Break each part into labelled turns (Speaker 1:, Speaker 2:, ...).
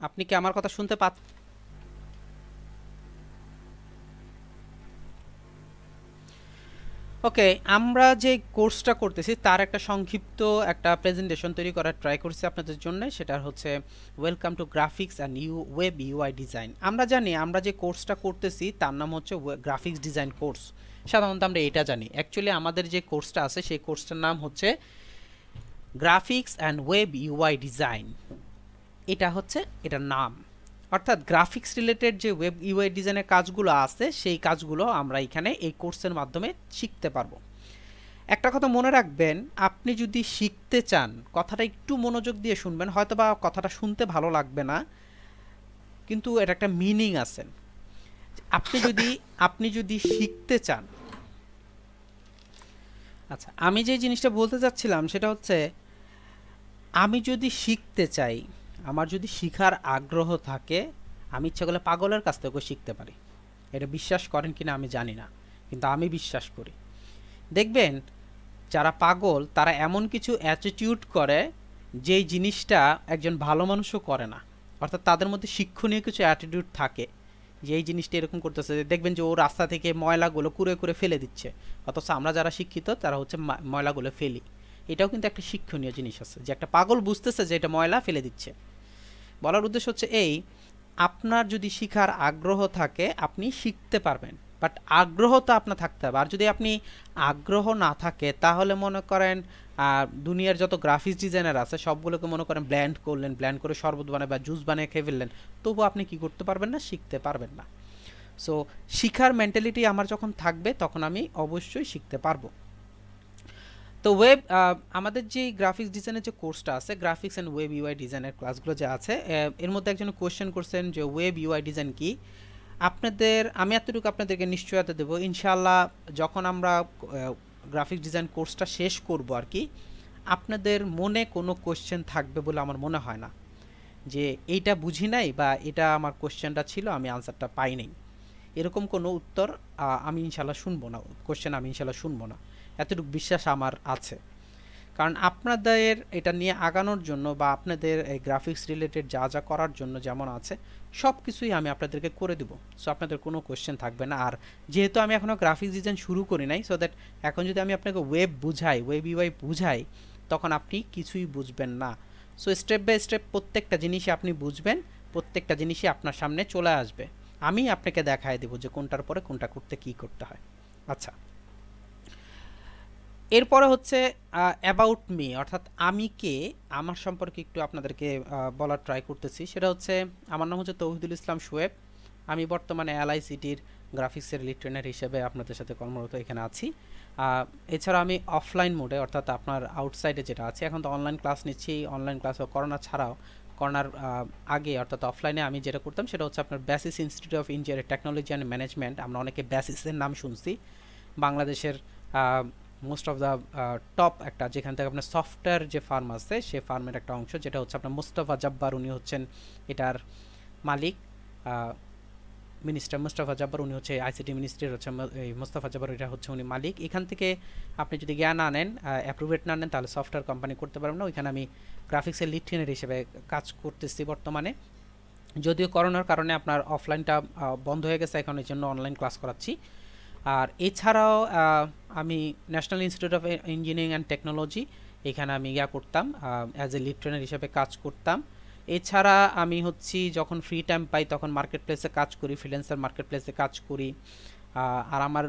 Speaker 1: আপনি কি আমার কথা শুনতে পাচ্ছেন? ওকে, আমরা যে কোর্সটা করতেছি তার একটা সংক্ষিপ্ত একটা প্রেজেন্টেশন তৈরি করার ট্রাই করছি আপনাদের জন্য। সেটা হচ্ছে welcome to graphics and web UI design. আমরা জানি আমরা যে কোর্সটা করতেছি তার নাম হচ্ছে গ্রাফিক্স ডিজাইন কোর্স। সাধারণত আমরা এটা জানি। অ্যাকচুয়ালি আমাদের যে কোর্সটা আছে সেই কোর্সটার নাম হচ্ছে graphics and web UI design. এটা হচ্ছে এটার নাম। অর্থাৎ গ্রাফিক্স রিলেটেড যে ওয়েব ইউআই ডিজাইনের কাজগুলো আছে সেই কাজগুলো আমরা এখানে এই কোর্সের মাধ্যমে শিখতে পারবো। একটা কথা মনে রাখবেন, আপনি যদি শিখতে চান কথাটা একটু মনোযোগ দিয়ে শুনবেন, হয়তো বা কথাটা শুনতে ভালো লাগবে না, কিন্তু এটা একটা মিনিং আছে। আপনি যদি শিখতে চান, আচ্ছা আমি যে জিনিসটা বলতে চাচ্ছিলাম সেটা হচ্ছে, আমি যদি শিখতে চাই, আমার যদি শিখার আগ্রহ থাকে, আমি ইচ্ছা করলে পাগলের কাছ থেকেও শিখতে পারি। এটা বিশ্বাস করেন কিনা আমি জানি না, কিন্তু আমি বিশ্বাস করি। দেখবেন যারা পাগল তারা এমন কিছু অ্যাটিটিউড করে যেই জিনিসটা একজন ভালো মানুষও করে না। অর্থাৎ তাদের মধ্যে শিক্ষণীয় কিছু অ্যাটিটিউড থাকে যে এই জিনিসটা এরকম করতেছে। দেখবেন যে ও রাস্তা থেকে ময়লাগুলো কুড়ে কুড়ে ফেলে দিচ্ছে, অথচ আমরা যারা শিক্ষিত তারা হচ্ছে ময়লাগুলো ফেলি। এটাও কিন্তু একটা শিক্ষণীয় জিনিস আছে, যে একটা পাগল বুঝতেছে যে এটা ময়লা ফেলে দিচ্ছে। বলার উদ্দেশ্য হচ্ছে এই, আপনার যদি শিখার আগ্রহ থাকে আপনি শিখতে পারবেন, বাট আগ্রহ তো আপনার থাকতে হবে। আর যদি আপনি আগ্রহ না থাকে তাহলে মনে করেন দুনিয়ার যত গ্রাফিক্স ডিজাইনার আছে সবগুলোকে মনে করেন ব্ল্যান্ড করলেন, ব্ল্যান্ড করে শরবত বানায় বা জুস বানিয়ে খেয়ে ফেললেন, তবু আপনি কি করতে পারবেন না, শিখতে পারবেন না। সো শিখার মেন্টালিটি আমার যখন থাকবে তখন আমি অবশ্যই শিখতে পারবো। তো ওয়েব আমাদের যে গ্রাফিক্স ডিজাইনের যে কোর্সটা আছে, গ্রাফিক্স অ্যান্ড ওয়েব ইউআই ডিজাইনের ক্লাসগুলো যে আছে, এর মধ্যে একজন কোয়েশ্চেন করছেন যে ওয়েব ইউআই ডিজাইন কি। আমি এতটুকু আপনাদেরকে নিশ্চয়তা দেবো, ইনশাআল্লাহ যখন আমরা গ্রাফিক্স ডিজাইন কোর্সটা শেষ করব আর কি, আপনাদের মনে কোনো কোয়েশ্চেন থাকবে বলে আমার মনে হয় না, যে এইটা বুঝি নাই বা এটা আমার কোয়েশ্চেনটা ছিল আমি আনসারটা পাই নাই, এরকম কোনো উত্তর আমি ইনশাল্লাহ শুনবো না, কোশ্চেন আমি ইনশাল্লাহ শুনবো না। এতটুকু বিশ্বাস আমার আছে। কারণ আপনাদের এটা নিয়ে আগানোর জন্য বা আপনাদের এই গ্রাফিক্স রিলেটেড যা যা করার জন্য যেমন আছে সব কিছুই আমি আপনাদেরকে করে দেবো। সো আপনাদের কোনো কোশ্চেন থাকবে না। আর যেহেতু আমি এখনও গ্রাফিক্স ডিজাইন শুরু করি নাই, সো দ্যাট এখন যদি আমি আপনাকে ওয়েব বুঝাই, ওয়েব ইউআই বুঝাই, তখন আপনি কিছুই বুঝবেন না। সো স্টেপ বাই স্টেপ প্রত্যেকটা জিনিসই আপনি বুঝবেন, প্রত্যেকটা জিনিসই আপনার সামনে চলে আসবে। আমি আপনাকে দেখায় দেবো যে কোনটার পরে কোনটা করতে কি করতে হয়। আচ্ছা, এরপরে হচ্ছে অ্যাবাউট মি, অর্থাৎ আমি কে, আমার সম্পর্কে একটু আপনাদেরকে বলার ট্রাই করতেছি। সেটা হচ্ছে, আমার নাম হচ্ছে তৌহিদুল ইসলাম শোয়েব। আমি বর্তমানে এলআইসিটির গ্রাফিক্সের লিড ট্রেনার হিসেবে আপনাদের সাথে কর্মরত এখানে আছি। এছাড়া আমি অফলাইন মোডে, অর্থাৎ আপনার আউটসাইডে যেটা আছে, এখন তো অনলাইন ক্লাস নিচ্ছি, অনলাইন ক্লাস করোনা ছাড়াও, করোনার আগে অর্থাৎ অফলাইনে আমি যেটা করতাম সেটা হচ্ছে আপনার basis institute of engineering technology and management. আমরা অনেকে বেসিসের নাম শুনছি, বাংলাদেশের মোস্ট অফ দ্য টপ একটা, যেখান থেকে আপনার সফটওয়্যার যে ফার্ম আছে সে ফার্মের একটা অংশ, যেটা হচ্ছে আপনার মুস্তাফা জব্বার, উনি হচ্ছেন এটার মালিক। মিনিস্টার মুস্তাফা জব্বার, উনি হচ্ছে আইসিটি মিনিস্ট্রির হচ্ছে এই মুস্তাফা জব্বার, এটা হচ্ছে উনি মালিক। এখান থেকে আপনি যদি জ্ঞান আনেন, অ্যাপ্রুভেট না নেন, তাহলে সফটওয়্যার কোম্পানি করতে পারবেন না। ওইখানে আমি গ্রাফিক্সের লিড ট্রেনার হিসেবে কাজ করতেছি বর্তমানে। যদিও করোনার কারণে আপনার অফলাইনটা বন্ধ হয়ে গেছে, এখন এই জন্য অনলাইন ক্লাস করাচ্ছি। আর এছাড়াও আমি national institute of engineering and technology, এখানে আমি করতাম অ্যাজ এ লিড ট্রেনার হিসেবে কাজ করতাম। এছাড়া আমি হচ্ছি যখন ফ্রি টাইম পাই তখন মার্কেট প্লেসে কাজ করি, ফ্রিল্যান্সার মার্কেট প্লেসে কাজ করি। আর আমার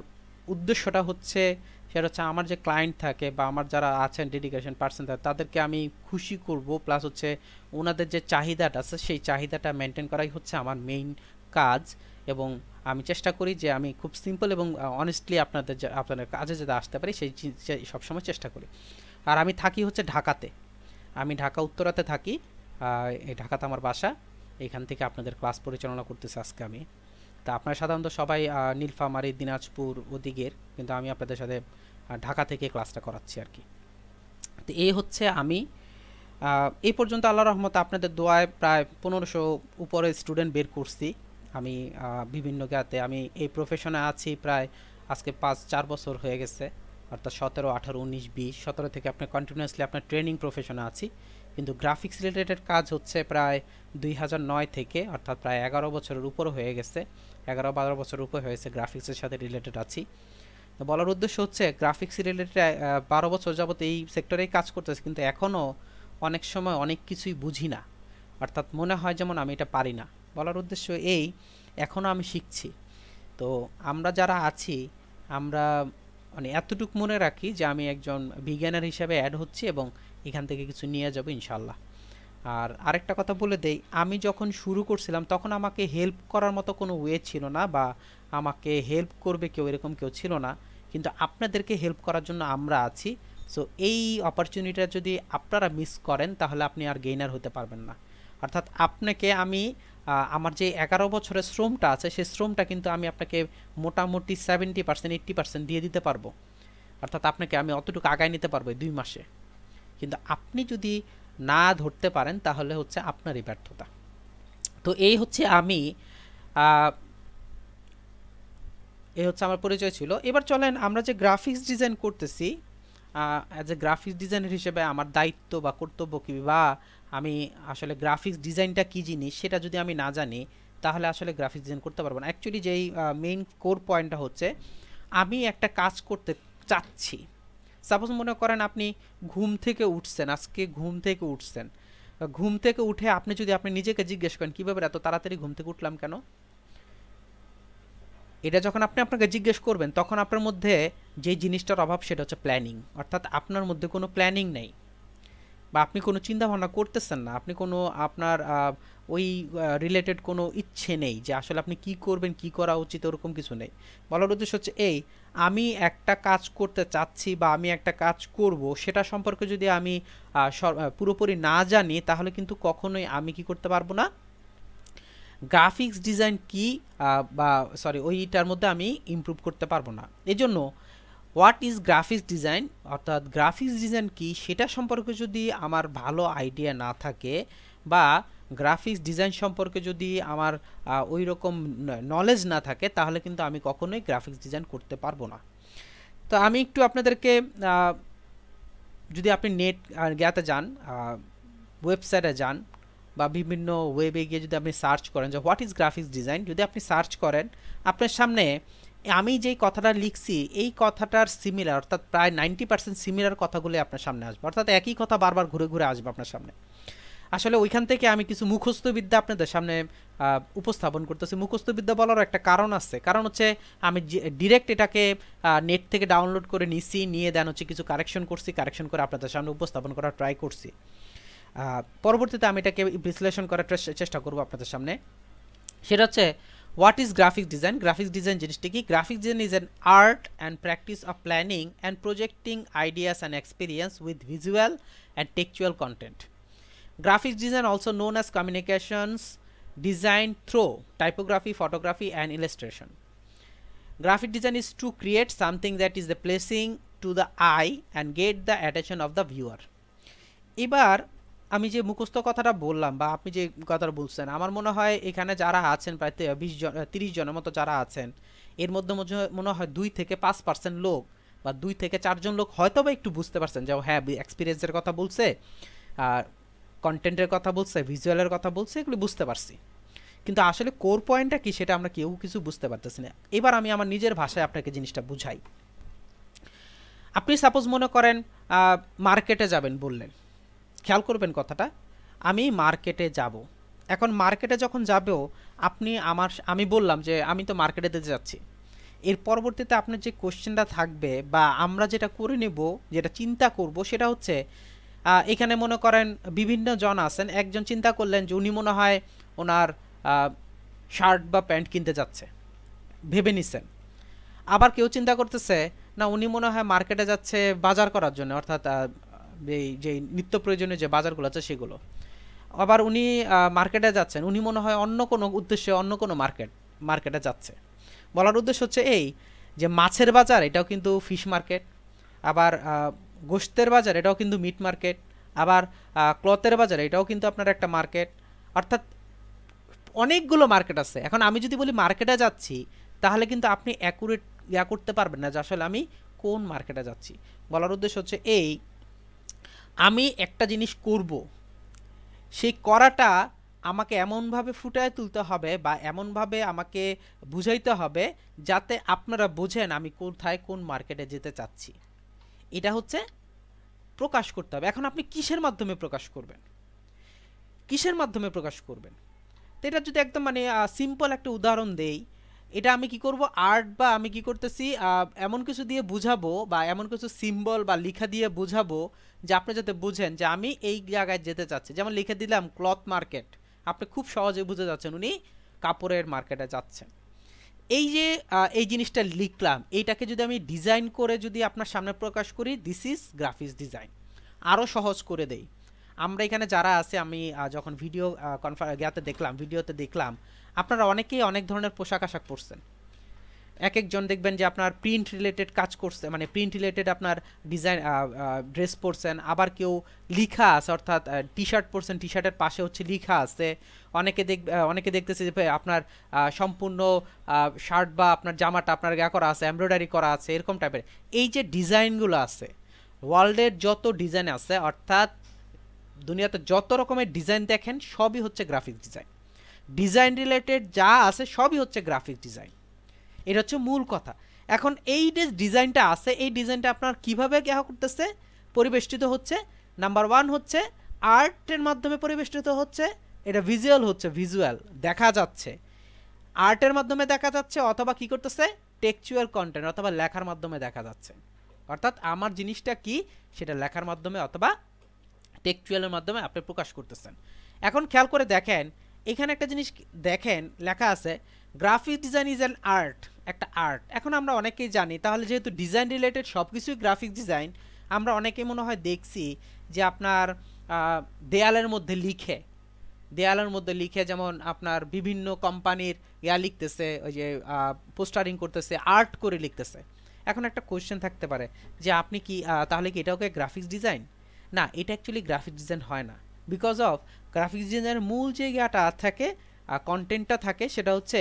Speaker 1: উদ্দেশ্যটা হচ্ছে, সেটা হচ্ছে আমার যে ক্লায়েন্ট থাকে বা আমার যারা আছেন ডেডিকেশন পার্সন তাদেরকে আমি খুশি করব, প্লাস হচ্ছে ওনাদের যে চাহিদাটা আছে সেই চাহিদাটা মেনটেন করাই হচ্ছে আমার মেইন কাজ। এবং আমি চেষ্টা করি যে আমি খুব সিম্পল এবং অনেস্টলি আপনাদের কাজে যাতে আসতে পারি সেই সবসময় চেষ্টা করি। আর আমি থাকি হচ্ছে ঢাকাতে, আমি ঢাকা উত্তরাতে থাকি। এই ঢাকাতে আমার বাসা, এখান থেকে আপনাদের ক্লাস পরিচালনা করতেছি আজকে আমি। তা আপনারা সাধারণত সবাই নীলফামারী, দিনাজপুর ওদিকের, কিন্তু আমি আপনাদের সাথে ঢাকা থেকে ক্লাসটা করাচ্ছি আর কি। তো এই হচ্ছে আমি। এই পর্যন্ত আল্লাহ রহমতে আপনাদের দোয়ায় প্রায় 1500 উপরে স্টুডেন্ট বের করছি আমি। বিভিন্ন জ্ঞাতে আমি এই প্রফেশনে আছি প্রায় আজকে 5-4 বছর হয়ে গেছে, অর্থাৎ 17, 18, 19, 20, 17 থেকে আপনার কন্টিনিউয়াসলি আপনার ট্রেনিং প্রফেশনে আছি। কিন্তু গ্রাফিক্স রিলেটেড কাজ হচ্ছে প্রায় 2009 থেকে, অর্থাৎ প্রায় 11 বছরের উপর হয়ে গেছে, 11-12 বছরের উপর হয়েছে গ্রাফিক্সের সাথে রিলেটেড আছি। তো বলার উদ্দেশ্য হচ্ছে গ্রাফিক্স রিলেটেড 12 বছর যাবত এই সেক্টরেই কাজ করতেছে, কিন্তু এখনও অনেক সময় অনেক কিছুই বুঝি না, অর্থাৎ মনে হয় যেমন আমি এটা পারি না। বলার উদ্দেশ্য এই, এখনও আমি শিখছি। তো আমরা যারা আছি আমরা মানে এতটুকু মনে রাখি যে আমি একজন বিজ্ঞানের হিসাবে অ্যাড হচ্ছি এবং এখান থেকে কিছু নিয়ে যাব ইনশাল্লাহ। আর আরেকটা কথা বলে দেই, আমি যখন শুরু করছিলাম তখন আমাকে হেল্প করার মতো কোনো ওয়ে ছিল না, বা আমাকে হেল্প করবে কেউ এরকম কেউ ছিল না, কিন্তু আপনাদেরকে হেল্প করার জন্য আমরা আছি। সো এই অপরচুনিটিটা যদি আপনারা মিস করেন তাহলে আপনি আর গেইনার হতে পারবেন না। অর্থাৎ আপনাকে আমি আমার যে 11 বছরের শ্রমটা আছে সেই শ্রমটা কিন্তু আমি আপনাকে মোটামুটি 70%, 80% দিয়ে দিতে পারবো। অর্থাৎ আপনাকে আমি অতটুকু আগায় নিতে পারবো 2 মাসে। কিন্তু আপনি যদি না ধরতে পারেন তাহলে হচ্ছে আপনারই ব্যর্থতা। তো এই হচ্ছে আমি, এই হচ্ছে আমার পরিচয় ছিল। এবার চলেন আমরা যে গ্রাফিক্স ডিজাইন করতেছি, অ্যাজ এ গ্রাফিক্স ডিজাইনার হিসেবে আমার দায়িত্ব বা কর্তব্য কী, বা আমি আসলে গ্রাফিক্স ডিজাইনটা কী জিনিস সেটা যদি আমি না জানি তাহলে আসলে গ্রাফিক্স ডিজাইন করতে পারবো না। অ্যাকচুয়ালি যেই মেইন কোর পয়েন্টটা হচ্ছে, আমি একটা কাজ করতে চাচ্ছি। সাপোজ মনে করেন আপনি ঘুম থেকে উঠছেন, আজকে ঘুম থেকে উঠছেন, ঘুম থেকে উঠে আপনি যদি আপনি নিজেকে জিজ্ঞেস করেন কীভাবে এত তাড়াতাড়ি ঘুম থেকে উঠলাম কেন, এটা যখন আপনি আপনাকে জিজ্ঞেস করবেন তখন আপনার মধ্যে যে জিনিসটার অভাব সেটা হচ্ছে প্ল্যানিং। অর্থাৎ আপনার মধ্যে কোনো প্ল্যানিং নেই, বা আপনি কোনো চিন্তা ভাবনা করতেছেন না, আপনি কোনো আপনার ওই রিলেটেড কোনো ইচ্ছে নেই যে আসলে আপনি কি করবেন, কি করা উচিত, ওরকম কিছু নেই। বলার উদ্দেশ্য হচ্ছে এই, আমি একটা কাজ করতে চাচ্ছি বা আমি একটা কাজ করব, সেটা সম্পর্কে যদি আমি পুরোপুরি না জানি তাহলে কিন্তু কখনোই আমি কি করতে পারবো না, গ্রাফিক্স ডিজাইন কি বা সরি ওইটার মধ্যে আমি ইমপ্রুভ করতে পারবো না। এজন্য হোয়াট ইজ গ্রাফিক্স ডিজাইন, অর্থাৎ গ্রাফিক্স ডিজাইন কি সেটা সম্পর্কে যদি আমার ভালো আইডিয়া না থাকে, বা গ্রাফিক্স ডিজাইন সম্পর্কে যদি আমার ওই রকম নলেজ না থাকে, তাহলে কিন্তু আমি কখনোই গ্রাফিক্স ডিজাইন করতে পারবো না। তো আমি একটু আপনাদেরকে, যদি আপনি নেট জ্ঞাতে যান, ওয়েবসাইটে যান, বা বিভিন্ন ওয়েবে গিয়ে যদি আপনি সার্চ করেন যে হোয়াট ইজ গ্রাফিক্স ডিজাইন, যদি আপনি সার্চ করেন আপনার সামনে আমি যেই কথাটা লিখছি এই কথাটার সিমিলার, অর্থাৎ প্রায় 90% সিমিলার কথাগুলো আপনার সামনে আসবে, অর্থাৎ একই কথা বারবার ঘুরে ঘুরে আসবে আপনার সামনে। আসলে ওইখান থেকে আমি কিছু মুখস্থ বিদ্যা আপনাদের সামনে উপস্থাপন করতেছি। মুখস্থ বিদ্যা বলার একটা কারণ আছে, কারণ হচ্ছে আমি ডিরেক্ট এটাকে নেট থেকে ডাউনলোড করে নিছি, নিয়ে দেন হচ্ছে কিছু কারেকশন করছি, কারেকশন করে আপনাদের সামনে উপস্থাপন করার ট্রাই করছি। পরবর্তীতে আমি এটাকে বিশ্লেষণ করার চেষ্টা করব আপনাদের সামনে। সেটা হচ্ছে what is graphics design. Graphics design জিনিসটা কি? Graphics design is an art and practice of planning and projecting ideas and experience with visual and textual content. Graphics design, also known as communications design through typography, photography and illustration. Graphic design is to create something that is pleasing to the eye and get the attention of the viewer. এবার আমি যে মুখস্থ কথাটা বললাম বা আপনি যে কথাটা বলছেন, আমার মনে হয় এখানে যারা আছেন প্রায় 30 জনের মতো যারা আছেন, এর মধ্যে মনে হয় 2 থেকে 5% লোক বা 2 থেকে 4 জন লোক হয়তো বা একটু বুঝতে পারছেন যে হ্যাঁ এক্সপিরিয়েন্সের কথা বলছে, আর কন্টেন্টের কথা বলছে, ভিজুয়ালের কথা বলছে, এগুলো বুঝতে পারছি। কিন্তু আসলে কোর পয়েন্টটা কি সেটা আমরা কেউ কিছু বুঝতে পারতেছি না। এবার আমি আমার নিজের ভাষায় আপনাকে জিনিসটা বুঝাই। আপনি সাপোজ মনে করেন মার্কেটে যাবেন বললেন, খেয়াল করবেন কথাটা, আমি মার্কেটে যাব। এখন মার্কেটে যখন যাবো আমি বললাম যে আমি তো মার্কেটে যেতে যাচ্ছি। এর পরবর্তীতে আপনার যে কোশ্চেনটা থাকবে বা আমরা যেটা করে নেব, যেটা চিন্তা করব, সেটা হচ্ছে এখানে মনে করেন বিভিন্ন জন আছেন, একজন চিন্তা করলেন যে উনি মনে হয় ওনার শার্ট বা প্যান্ট কিনতে যাচ্ছে, ভেবে নিছেন। আবার কেউ চিন্তা করতেছে না উনি মনে হয় মার্কেটে যাচ্ছে বাজার করার জন্য, অর্থাৎ এই যে নিত্য প্রয়োজনীয় যে বাজারগুলো আছে সেগুলো। আবার উনি মার্কেটে যাচ্ছেন, উনি মনে হয় অন্য কোনো উদ্দেশ্যে অন্য কোনো মার্কেটে যাচ্ছে। বলার উদ্দেশ্য হচ্ছে এই যে মাছের বাজার এটাও কিন্তু ফিশ মার্কেট, আবার গোশতের বাজার এটাও কিন্তু মিট মার্কেট, আবার ক্লথের বাজার এটাও কিন্তু আপনার একটা মার্কেট, অর্থাৎ অনেকগুলো মার্কেট আছে। এখন আমি যদি বলি মার্কেটে যাচ্ছি তাহলে কিন্তু আপনি অ্যাকুরেট করতে পারবেন না যে আসলে আমি কোন মার্কেটে যাচ্ছি। বলার উদ্দেশ্য হচ্ছে এই, আমি একটা জিনিস করব, সেই করাটা আমাকে এমনভাবে ফুটায় তুলতে হবে বা এমনভাবে আমাকে বুঝাইতে হবে যাতে আপনারা বোঝেন আমি কোথায় কোন মার্কেটে যেতে চাচ্ছি। এটা হচ্ছে প্রকাশ করতে হবে। এখন আপনি কিসের মাধ্যমে প্রকাশ করবেন, কিসের মাধ্যমে প্রকাশ করবেন? তো এটা যদি একদম মানে সিম্পল একটা উদাহরণ দেই, এটা আমি কি করব, আর্ট বা আমি কি করতেছি এমন কিছু দিয়ে বুঝাবো বা এমন কিছু সিম্বল বা লেখা দিয়ে বুঝাবো যে আপনি যাতে বুঝেন যে আমি এই জায়গায় যেতে চাচ্ছি। যেমন লিখে দিলাম ক্লথ মার্কেট, আপনি খুব সহজে বুঝে যাচ্ছেন উনি কাপড়ের মার্কেটে যাচ্ছেন। এই যে এই জিনিসটা লিখলাম, এইটাকে যদি আমি ডিজাইন করে যদি আপনার সামনে প্রকাশ করি, দিস ইজ গ্রাফিক্স ডিজাইন। আরও সহজ করে দেই, আমরা এখানে যারা আছে আমি যখন ভিডিও ভিডিওতে দেখলাম আপনারা অনেকেই অনেক ধরনের পোশাক আশাক পরছেন। এক একজন দেখবেন যে আপনার প্রিন্ট রিলেটেড কাজ করছে, মানে প্রিন্ট রিলেটেড আপনার ডিজাইন ড্রেস পরছেন, আবার কেউ লিখা আছে অর্থাৎ টি শার্ট পরছেন, টি শার্টের পাশে হচ্ছে লিখা আছে। অনেকে দেখতেছে যে আপনার সম্পূর্ণ শার্ট বা আপনার জামাটা আপনার করা আছে, এমব্রয়ডারি করা আছে, এরকম টাইপের এই যে ডিজাইনগুলো আছে, ওয়ার্ল্ডের যত ডিজাইন আছে অর্থাৎ দুনিয়াতে যত রকমের ডিজাইন দেখেন সবই হচ্ছে গ্রাফিক্স ডিজাইন। ডিজাইন রিলেটেড যা আছে সবই হচ্ছে গ্রাফিক্স ডিজাইন, এটা হচ্ছে মূল কথা। এখন এই যে ডিজাইনটা আছে, এই ডিজাইনটা আপনার কিভাবে করতেছে, পরিবেষ্টিত হচ্ছে। নাম্বার ওয়ান হচ্ছে আর্টের মাধ্যমে পরিবেষ্টিত হচ্ছে, এটা ভিজুয়াল হচ্ছে, ভিজুয়াল দেখা যাচ্ছে, আর্টের মাধ্যমে দেখা যাচ্ছে, অথবা কি করতেছে টেক্সচুয়াল কন্টেন্ট অথবা লেখার মাধ্যমে দেখা যাচ্ছে। অর্থাৎ আমার জিনিসটা কি সেটা লেখার মাধ্যমে অথবা টেক্সচুয়ালের মাধ্যমে আপনি প্রকাশ করতেছেন। এখন খেয়াল করে দেখেন, এখানে একটা জিনিস দেখেন লেখা আছে graphic design is an art, একটা আর্ট। এখন আমরা অনেকেই জানি, তাহলে যেহেতু ডিজাইন রিলেটেড সব কিছুই গ্রাফিক ডিজাইন, আমরা অনেকেই মনে হয় দেখছি যে আপনার দেয়ালের মধ্যে লিখে, দেয়ালের মধ্যে লিখে যেমন আপনার বিভিন্ন কোম্পানির লিখতেছে, ওই যে পোস্টারিং করতেছে, আর্ট করে লিখতেছে। এখন একটা কোয়েশ্চেন থাকতে পারে যে আপনি কি তাহলে কি এটাও গ্রাফিক্স ডিজাইন? না, এটা অ্যাকচুয়ালি গ্রাফিক্স ডিজাইন হয় না। বিকজ অফ গ্রাফিক্স ডিজাইনের মূল যে ইয়েটা থাকে, কন্টেন্টটা থাকে, সেটা হচ্ছে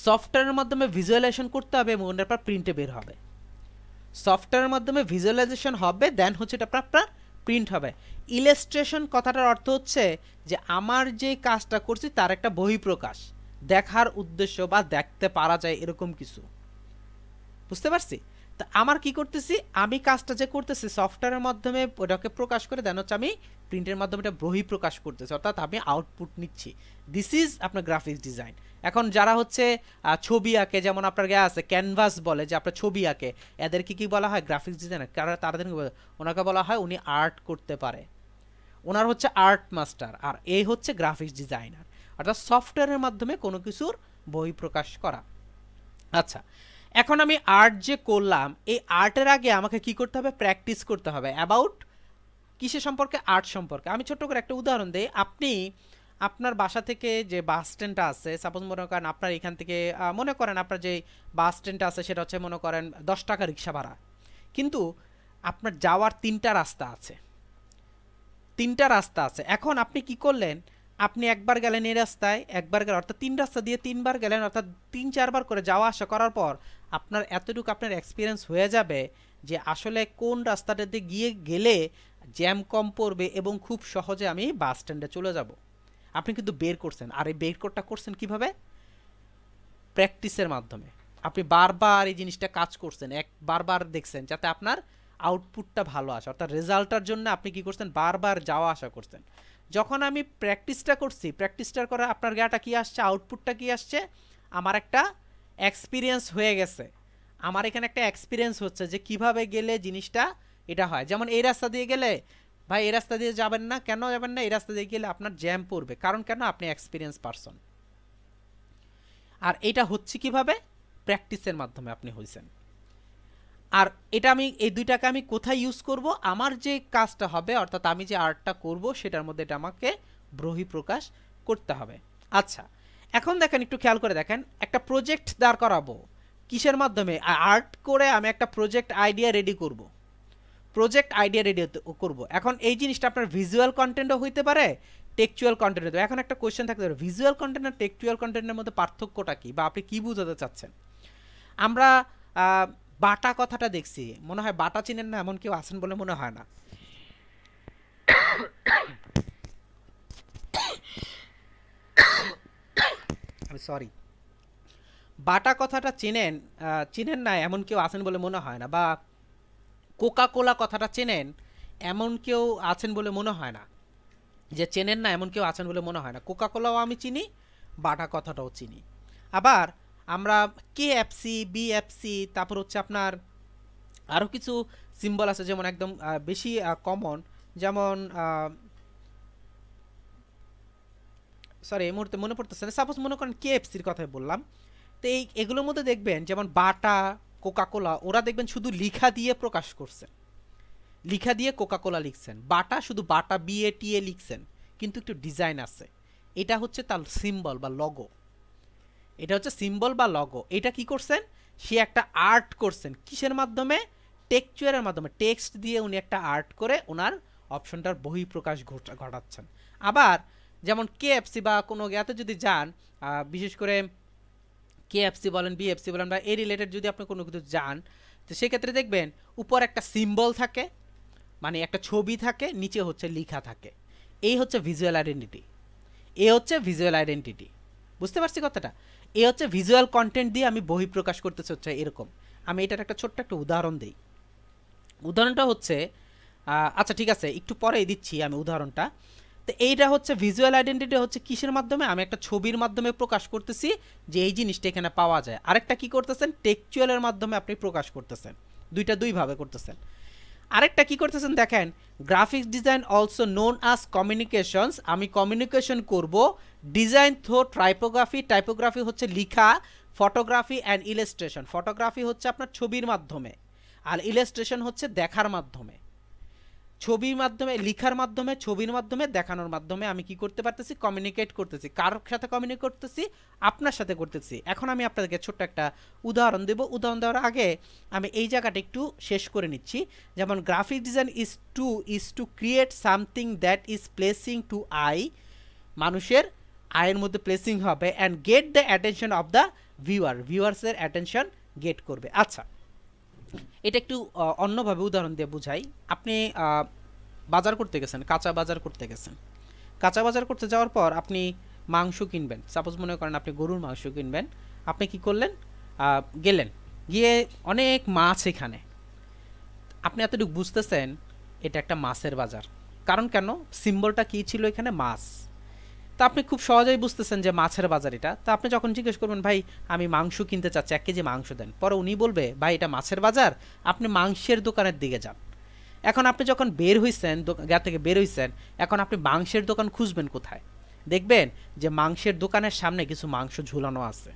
Speaker 1: সফটওয়্যারের মাধ্যমে ভিজুয়ালাইজেশন করতে হবে এবং ওটার পর প্রিন্টে বের হবে। সফটওয়্যারের মাধ্যমে ভিজুয়ালাইজেশন হবে, দেন হচ্ছে এটা আপনার প্রিন্ট হবে। ইলাস্ট্রেশন কথাটার অর্থ হচ্ছে যে আমার যে কাজটা করছি তার একটা বহিঃপ্রকাশ, দেখার উদ্দেশ্য বা দেখতে পারা যায় এরকম কিছু, বুঝতে পারছি? তা আমার কি করতেছি, আমি কাজটা যে করতেছি সফটওয়্যারের মাধ্যমে ওটাকে প্রকাশ করে দেন হচ্ছে আমি প্রিন্টের মাধ্যমে এটা বহিঃপ্রকাশ করতেছি, অর্থাৎ আমি আউটপুট নিচ্ছি। দিস ইজ আপনার গ্রাফিক্স ডিজাইন। এখন যারা হচ্ছে ছবি আঁকে, যেমন আপনার আছে ক্যানভাস বলে যে আপনার ছবি আঁকে, এদেরকে কি বলা হয় গ্রাফিক্স ডিজাইনার। কারণ তাদের ওনাকে বলা হয় উনি আর্ট করতে পারে, ওনার হচ্ছে আর্ট মাস্টার, আর এই হচ্ছে গ্রাফিক্স ডিজাইনার, অর্থাৎ সফটওয়্যারের মাধ্যমে কোনো কিছুর বহিঃপ্রকাশ করা। আচ্ছা, এখন আমি আর্ট যে করলাম, এই আর্টের আগে আমাকে কি করতে হবে, প্র্যাকটিস করতে হবে অ্যাবাউট কিসের সম্পর্কে, আর্ট সম্পর্কে। আমি ছোট্ট করে একটা উদাহরণ দিই। আপনি আপনার বাসা থেকে যে বাস স্ট্যান্ডটা আছে, সাপোজ মনে করেন আপনার এখান থেকে মনে করেন আপনার যে বাস স্ট্যান্ডটা আছে সেটা হচ্ছে মনে করেন 10 টাকা রিক্সা ভাড়া, কিন্তু আপনার যাওয়ার তিনটা রাস্তা আছে, তিনটা রাস্তা আছে। এখন আপনি কি করলেন, আপনি একবার গেলেন এই রাস্তায়, একবার গেলেন, অর্থাৎ তিন রাস্তা দিয়ে তিনবার গেলেন, অর্থাৎ 3-4বার করে যাওয়া আসা করার পর আপনার এতটুকু আপনার এক্সপিরিয়েন্স হয়ে যাবে যে আসলে কোন রাস্তাটাতে গেলে জ্যাম কম পড়বে এবং খুব সহজে আমি বাস স্ট্যান্ডে চলে যাব। আপনি কিন্তু বের করছেন, আর এই বের করছেন কিভাবে, প্র্যাকটিসের মাধ্যমে। আপনি বারবার এই জিনিসটা কাজ করছেন, বারবার দেখছেন যাতে আপনার আউটপুটটা ভালো আসে, অর্থাৎ রেজাল্টটার জন্য আপনি কি করছেন, বারবার যাওয়া আসা করছেন। যখন আমি প্র্যাকটিসটা করছি, প্র্যাকটিসটার করে আপনার গাটা কি আসছে, আউটপুটটা কি আসছে, আমার একটা এক্সপিরিয়েন্স হয়ে গেছে, আমার এখানে একটা এক্সপিরিয়েন্স হচ্ছে যে কিভাবে গেলে জিনিসটা এটা হয়। যেমন এই রাস্তা দিয়ে গেলে ভাই এই রাস্তা দিয়ে যাবেন না, কেন যাবেন না, এই রাস্তা দিয়ে গেলে আপনার জ্যাম পড়বে, কারণ কেন, আপনি এক্সপিরিয়েন্স পারসন। আর এটা হচ্ছে কিভাবে, প্র্যাকটিসের মাধ্যমে আপনি হয়েছেন। আর এটা আমি এই দুইটাকে আমি কোথায় ইউজ করব, আমার যে কাজটা হবে অর্থাৎ আমি যে আর্টটা করব সেটার মধ্যে এটা আমাকে বহিঃপ্রকাশ করতে হবে। আচ্ছা, এখন দেখেন, একটু খেয়াল করে দেখেন, একটা প্রজেক্ট দাঁড় করাবো কিসের মাধ্যমে, আর্ট করে আমি একটা প্রজেক্ট আইডিয়া রেডি করব, প্রজেক্ট আইডিয়া রেডি করব। এখন এই জিনিসটা আপনার ভিজুয়াল কন্টেন্টও হইতে পারে, টেক্সচুয়াল কন্টেন্ট হতে পারে। এখন একটা কোয়েশ্চেন থাকতে পারে, ভিজুয়াল কন্টেন্ট আর টেক্সচুয়াল কন্টেন্টের মধ্যে পার্থক্যটা কি, বা আপনি কি বোঝাতে চাচ্ছেন। আমরা বাটা কথাটা দেখছি, মনে হয় বাটা চিনেন না এমন কেউ আছেন বলে মনে হয় না। আমি সরি, বাটা কথাটা চেনেন, চেনেন না এমন কেউ আছেন বলে মনে হয় না, বা কোকা কোলা কথাটা চেনেন এমন কেউ আছেন বলে মনে হয় না, যে চেনেন না এমন কেউ আছেন বলে মনে হয় না। কোকা কোলাও আমি চিনি, বাটা কথাটাও চিনি। আবার আমরা KFC, BFC, তারপর হচ্ছে আপনার আরও কিছু সিম্বল আছে যেমন একদম বেশি কমন, যেমন সরি এই মুহূর্তে মনে পড়তেছে না, সাপোজ মনে করেন KFCর কথাই বললাম। তো এগুলোর মধ্যে দেখবেন যেমন বাটা, কোকা কোলা, ওরা দেখবেন শুধু লিখা দিয়ে প্রকাশ করছেন, লিখা দিয়ে কোকা কোলা লিখছেন। বাটা শুধু বাটা BATA লিখছেন, কিন্তু একটু ডিজাইন আছে। এটা হচ্ছে তার সিম্বল বা লগো, এটা হচ্ছে সিম্বল বা লগো। এটা কি করছেন, সে একটা আর্ট করছেন কিসের মাধ্যমে, টেক্সচারের মাধ্যমে, টেক্সট দিয়ে উনি একটা আর্ট করে ওনার অপশনটার বহিঃপ্রকাশ ঘটাচ্ছেন। আবার যেমন KFC বা কোনো জ্ঞাতে যদি যান, বিশেষ করে KFC বলেন, BFC বলেন, বা এই রিলেটেড যদি আপনি কোনো কিছু যান, তো সেক্ষেত্রে দেখবেন উপর একটা সিম্বল থাকে, মানে একটা ছবি থাকে, নিচে হচ্ছে লেখা থাকে। এই হচ্ছে ভিজুয়াল আইডেন্টিটি, এ হচ্ছে ভিজুয়াল আইডেন্টিটি। বুঝতে পারছি কথাটা? এ হচ্ছে ভিজুয়াল কন্টেন্ট দিয়ে আমি বহিঃপ্রকাশ করতেছি হচ্ছে এরকম। আমি এটার একটা ছোট্ট একটা উদাহরণ দিই। উদাহরণটা হচ্ছে আচ্ছা ঠিক আছে, একটু পরেই দিচ্ছি আমি উদাহরণটা। তো এইটা হচ্ছে ভিজুয়াল আইডেন্টিটি হচ্ছে কিসের মাধ্যমে, আমি একটা ছবির মাধ্যমে প্রকাশ করতেছি যে এই জিনিসটা এখানে পাওয়া যায়। আরেকটা কি করতেছেন, টেক্সচুয়ালের মাধ্যমে আপনি প্রকাশ করতেছেন, দুইটা দুইভাবে করতেছেন। আরেকটা কি করতেছেন দেখেন, গ্রাফিক্স ডিজাইন অলসো নোন আস কমিউনিকেশনস, আমি কমিউনিকেশন করব ডিজাইন থ্রো টাইপোগ্রাফি, টাইপোগ্রাফি হচ্ছে লিখা, ফটোগ্রাফি অ্যান্ড ইলাস্ট্রেশন, ফটোগ্রাফি হচ্ছে আপনার ছবির মাধ্যমে, আর ইলাস্ট্রেশন হচ্ছে দেখার মাধ্যমে। ছবির মাধ্যমে, লিখার মাধ্যমে, ছবির মাধ্যমে, দেখানোর মাধ্যমে আমি কি করতে পারতেছি, কমিউনিকেট করতেছি। কার সাথে কমিউনিকেট করতেছি, আপনার সাথে করতেছি। এখন আমি আপনাদেরকে ছোট্ট একটা উদাহরণ দেব। উদাহরণ দেওয়ার আগে আমি এই জায়গাটা একটু শেষ করে নিচ্ছি। যেমন graphic design is to create something that is placing to eye, মানুষের আয়ের মধ্যে প্লেসিং হবে, and get the attention of the viewer, ভিউয়ার্সের অ্যাটেনশন গেট করবে। আচ্ছা, এটা একটু অন্যভাবে উদাহরণ দিয়ে বুঝাই। আপনি বাজার করতে গেছেন, কাঁচা বাজার করতে গেছেন। কাঁচা বাজার করতে যাওয়ার পর আপনি মাংস কিনবেন, সাপোজ মনে করেন আপনি গরুর মাংস কিনবেন। আপনি কি করলেন, গেলেন, গিয়ে অনেক মাছ এখানে, আপনি এতটুকু বুঝতেছেন এটা একটা মাছের বাজার। কারণ কেন, সিম্বলটা কী ছিল এখানে, মাছ। তা আপনি খুব সহজেই বুঝতেছেন যে মাছের বাজার এটা। তা আপনি যখন জিজ্ঞেস করবেন ভাই আমি মাংস কিনতে চাচ্ছি, 1 কেজি মাংস দেন, পরে উনি বলবে ভাই এটা মাছের বাজার, আপনি মাংসের দোকানের দিকে যান। এখন আপনি যখন বের হইছেন, গা থেকে বের হইছেন, এখন আপনি মাংসের দোকান খুঁজবেন কোথায়, দেখবেন যে মাংসের দোকানের সামনে কিছু মাংস ঝুলানো আছে,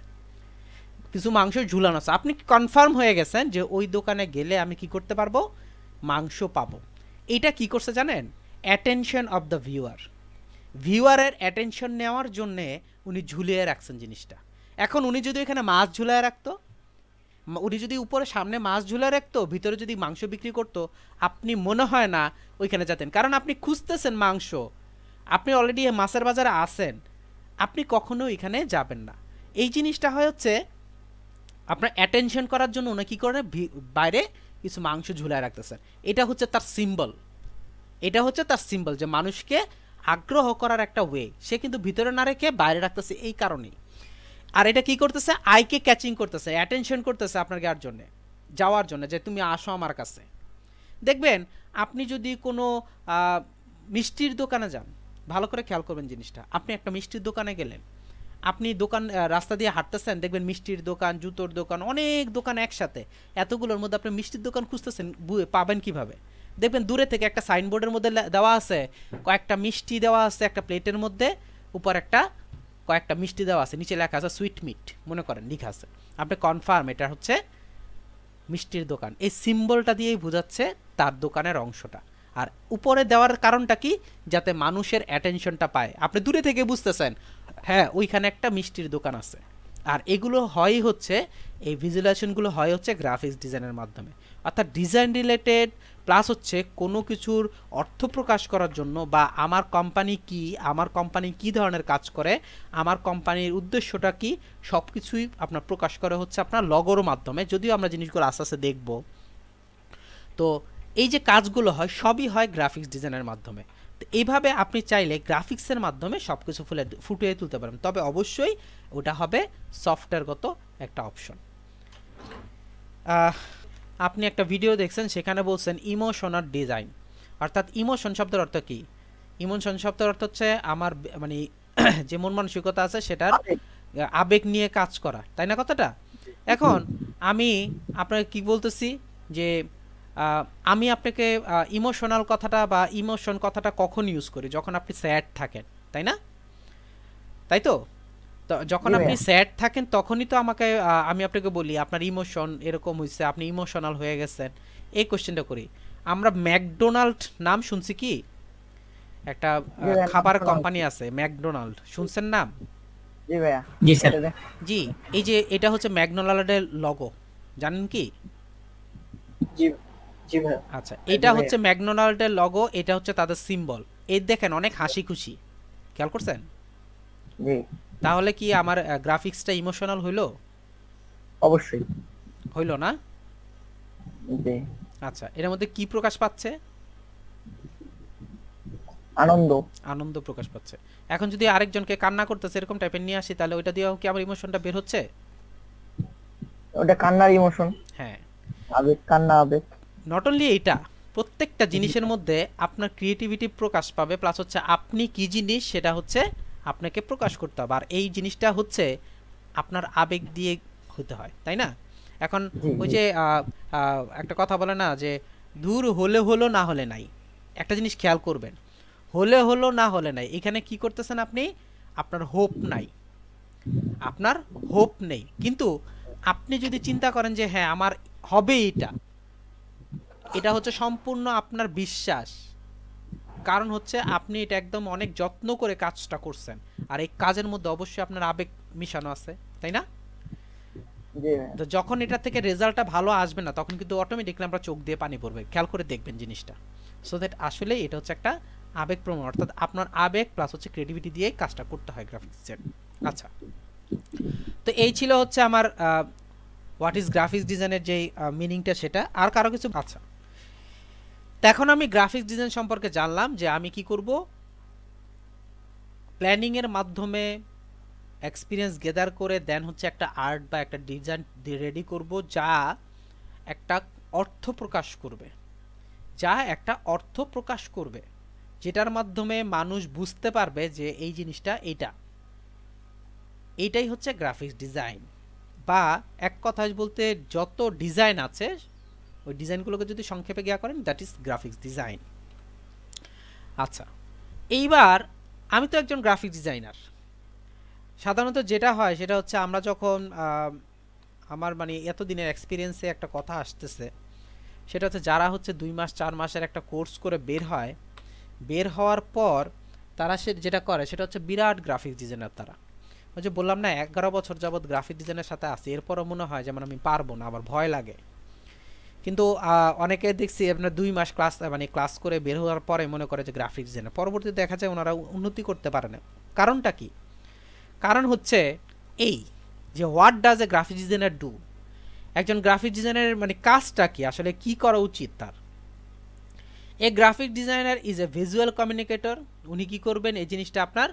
Speaker 1: কিছু মাংস ঝুলানো আছে। আপনি কনফার্ম হয়ে গেছেন যে ওই দোকানে গেলে আমি কি করতে পারবো, মাংস পাবো। এটা কি করছে জানেন, অ্যাটেনশন অফ দ্য ভিউয়ার, ভিউয়ারের অ্যাটেনশন নেওয়ার জন্যে উনি ঝুলিয়ে রাখছেন জিনিসটা। এখন উনি যদি এখানে মাছ ঝুলিয়ে রাখতো, উনি যদি উপরে সামনে মাছ ঝুলিয়ে রাখতো, ভিতরে যদি মাংস বিক্রি করতো, আপনি মনে হয় না ওইখানে যেতেন। কারণ আপনি খুঁজতেছেন মাংস, আপনি অলরেডি মাছের বাজারে আছেন, আপনি কখনো এখানে যাবেন না। এই জিনিসটা হয় হচ্ছে আপনার অ্যাটেনশন করার জন্য উনি কী করেন, বাইরে কিছু মাংস ঝুলায় রাখতেছেন। এটা হচ্ছে তার সিম্বল, এটা হচ্ছে তার সিম্বল যে মানুষকে আগ্রহ করার একটা ওয়ে, সে কিন্তু ভিতরে না রেখে বাইরে রাখতেছে এই কারণেই। আর এটা কি করতেছে, আইকে ক্যাচিং করতেছে, অ্যাটেনশন করতেছে আপনার যাওয়ার জন্য যে তুমি আসো আমার কাছে। দেখবেন আপনি যদি কোনো মিষ্টির দোকানে যান, ভালো করে খেয়াল করবেন জিনিসটা, আপনি একটা মিষ্টির দোকানে গেলেন, আপনি রাস্তা দিয়ে হাঁটতেছেন, দেখবেন মিষ্টির দোকান, জুতোর দোকান, অনেক দোকান একসাথে, এতগুলোর মধ্যে আপনি মিষ্টির দোকান খুঁজতেছেন, পাবেন কিভাবে, দেখবেন দূরে থেকে একটা সাইনবোর্ডের মধ্যে দেওয়া আছে কয়েকটা মিষ্টি দেওয়া আছে একটা প্লেটের মধ্যে, উপর একটা কয়েকটা মিষ্টি দেওয়া আছে, নিচে লেখা আছে সুইট মিট, মনে করেন লেখা আছে, আপনি কনফার্ম এটা হচ্ছে মিষ্টির দোকান। এই সিম্বলটা দিয়েই বোঝাচ্ছে তার দোকানের অংশটা। আর উপরে দেওয়ার কারণটা কি, যাতে মানুষের অ্যাটেনশনটা পায়, আপনি দূরে থেকে বুঝতেছেন হ্যাঁ ওইখানে একটা মিষ্টির দোকান আছে। আর এগুলো হয় হচ্ছে, এই ভিজুয়ালাইজেশনগুলো হয় হচ্ছে গ্রাফিক্স ডিজাইনের মাধ্যমে। অর্থাৎ ডিজাইন রিলেটেড প্লাস হচ্ছে কোনো কিছুর অর্থ প্রকাশ করার জন্য, বা আমার কোম্পানি কি ধরনের কাজ করে, আমার কোম্পানির উদ্দেশ্যটা কি, সব কিছুই আপনার প্রকাশ করে হচ্ছে আপনার লগোর মাধ্যমে। যদিও আমরা জিনিসগুলো আস্তে আস্তে দেখব। তো এই যে কাজগুলো হয় সবই হয় গ্রাফিক্স ডিজাইনের মাধ্যমে। তো এইভাবে আপনি চাইলে গ্রাফিক্সের মাধ্যমে সব কিছু ফুটিয়ে তুলতে পারেন, তবে অবশ্যই ওটা হবে সফটওয়্যারগত একটা অপশন। আপনি একটা ভিডিও দেখছেন, সেখানে বলছেন ইমোশনাল ডিজাইন, অর্থাৎ ইমোশন শব্দের অর্থ কি? ইমোশন শব্দের অর্থ হচ্ছে আমার মানে যে মন মানসিকতা আছে সেটার আবেগ নিয়ে কাজ করা, তাই না কথাটা? এখন আমি আপনাকে কি বলতেছি যে আমি আপনাকে ইমোশনাল কথাটা বা ইমোশন কথাটা কখন ইউজ করি? যখন আপনি স্যাড থাকেন, তাই না? তাই তো? তো যখন আপনি স্যাড থাকেন তখনই তো আমাকে আমি আপনাকে বলি আপনার ইমোশন এরকম হয়েছে, আপনি ইমোশনাল হয়ে গেছেন, এই কোশ্চেনটা করি। আমরা ম্যাকডোনাল্ড নাম শুনছি কি? একটা খাবার কোম্পানি আছে ম্যাকডোনাল্ড, শুনছেন নাম?
Speaker 2: জি ভাইয়া।
Speaker 3: জি স্যার।
Speaker 1: জি, এই যে এটা হচ্ছে ম্যাকডোনাল্ডের লোগো, জানেন কি?
Speaker 2: জি জি ভাইয়া।
Speaker 1: আচ্ছা, এটা হচ্ছে ম্যাকডোনাল্ডের লোগো, এটা হচ্ছে তাদের সিম্বল। এই দেখেন অনেক হাসি খুশি, খেয়াল করছেন?
Speaker 2: জি।
Speaker 1: তাহলে কি আমার গ্রাফিক্সটা ইমোশনাল হইলো?
Speaker 2: অবশ্যই
Speaker 1: হইলো না?
Speaker 2: জি।
Speaker 1: আচ্ছা, এর মধ্যে কি প্রকাশ পাচ্ছে?
Speaker 2: আনন্দ।
Speaker 1: আনন্দ প্রকাশ পাচ্ছে। এখন যদি আরেকজনকে কান্না করতেছে এরকম টাইপের নিয়ে আসি, তাহলে ওইটা দিয়েও কি আমার ইমোশনটা বের হচ্ছে?
Speaker 2: ওটা কান্নার ইমোশন।
Speaker 1: হ্যাঁ,
Speaker 2: আবেগ, কান্না আবেগ।
Speaker 1: নট অনলি এটা, প্রত্যেকটা জিনিসের মধ্যে আপনার ক্রিয়েটিভিটি প্রকাশ পাবে, প্লাস হচ্ছে আপনি কি জিনিস সেটা হচ্ছে আপনাকে প্রকাশ করতে হবে, আর এই জিনিসটা হচ্ছে আপনার আবেগ দিয়ে হতে হয়, তাই না? এখন ওই যে একটা কথা বলে না যে দূর হলে হলো না হলে নাই, একটা জিনিস খেয়াল করবেন, হলে হলো না হলে নাই, এখানে কি করতেছেন আপনি? আপনার হোপ নাই, আপনার হোপ নেই, কিন্তু আপনি যদি চিন্তা করেন যে হ্যাঁ আমার হবে এটা, এটা হচ্ছে সম্পূর্ণ আপনার বিশ্বাস, কারণ হচ্ছে আপনি এটা একদম অনেক যত্ন করে কাজটা করছেন, আর এই কাজের মধ্যে অবশ্যই আপনার আবেগ মিশানো আছে, তাই না? তো যখন এটা থেকে রেজাল্টটা ভালো আসবে না, তখন কিন্তু অটোমেটিকলি আমরা চোখ দিয়ে পানি পড়বে, খেয়াল করে দেখবেন জিনিসটা। সো দ্যাট আসলে এটা হচ্ছে একটা আবেগ প্রবণ, অর্থাৎ আপনার আবেগ প্লাস হচ্ছে ক্রিয়েটিভিটি দিয়ে কাজটা করতে হয় গ্রাফিক্সের। আচ্ছা, তো এই ছিল হচ্ছে আমার হোয়াট ইজ গ্রাফিক্স ডিজাইনের যেই মিনিংটা, সেটা। আর কারো কিছু? আচ্ছা, তো এখন আমি গ্রাফিক্স ডিজাইন সম্পর্কে জানলাম যে আমি কি করব, প্ল্যানিং এর মাধ্যমে এক্সপিরিয়েন্স গেদার করে দেন হচ্ছে একটা আর্ট বা একটা ডিজাইন রেডি করব, যা একটা অর্থ প্রকাশ করবে, যা একটা অর্থ প্রকাশ করবে, যেটার মাধ্যমে মানুষ বুঝতে পারবে যে এই জিনিসটা এইটাই হচ্ছে গ্রাফিক্স ডিজাইন। বা এক কথায় বলতে যত ডিজাইন আছে ওই ডিজাইনগুলোকে যদি সংক্ষেপে গিয়া করেন, দ্যাট ইজ গ্রাফিক্স ডিজাইন। আচ্ছা, এইবার আমি তো একজন গ্রাফিক ডিজাইনার। সাধারণত যেটা হয় সেটা হচ্ছে আমরা যখন আমার মানে এতদিনের এক্সপিরিয়েন্সে একটা কথা আসতেছে, সেটা হচ্ছে যারা হচ্ছে 2 মাস 4 মাসের একটা কোর্স করে বের হয়, বের হওয়ার পর তারা যেটা করে সেটা হচ্ছে বিরাট গ্রাফিক ডিজাইনার। তারা ওই যে বললাম না 11 বছর যাবৎ গ্রাফিক ডিজাইনের সাথে আছি, এরপরও মনে হয় যেমন আমি পারবো না, আবার ভয় লাগে। কিন্তু অনেকে দেখছি আপনার 2 মাস ক্লাস করে বের হওয়ার পরে মনে করে যে গ্রাফিক ডিজাইনার, পরবর্তীতে দেখা যায় ওনারা উন্নতি করতে পারে না। কারণটা কি? কারণ হচ্ছে এই যে what does a graphic designer do, একজন গ্রাফিক ডিজাইনারের মানে কাজটা কি, আসলে কি করা উচিত তার। এ graphic designer is a visual communicator. উনি কি করবেন, এই জিনিসটা আপনার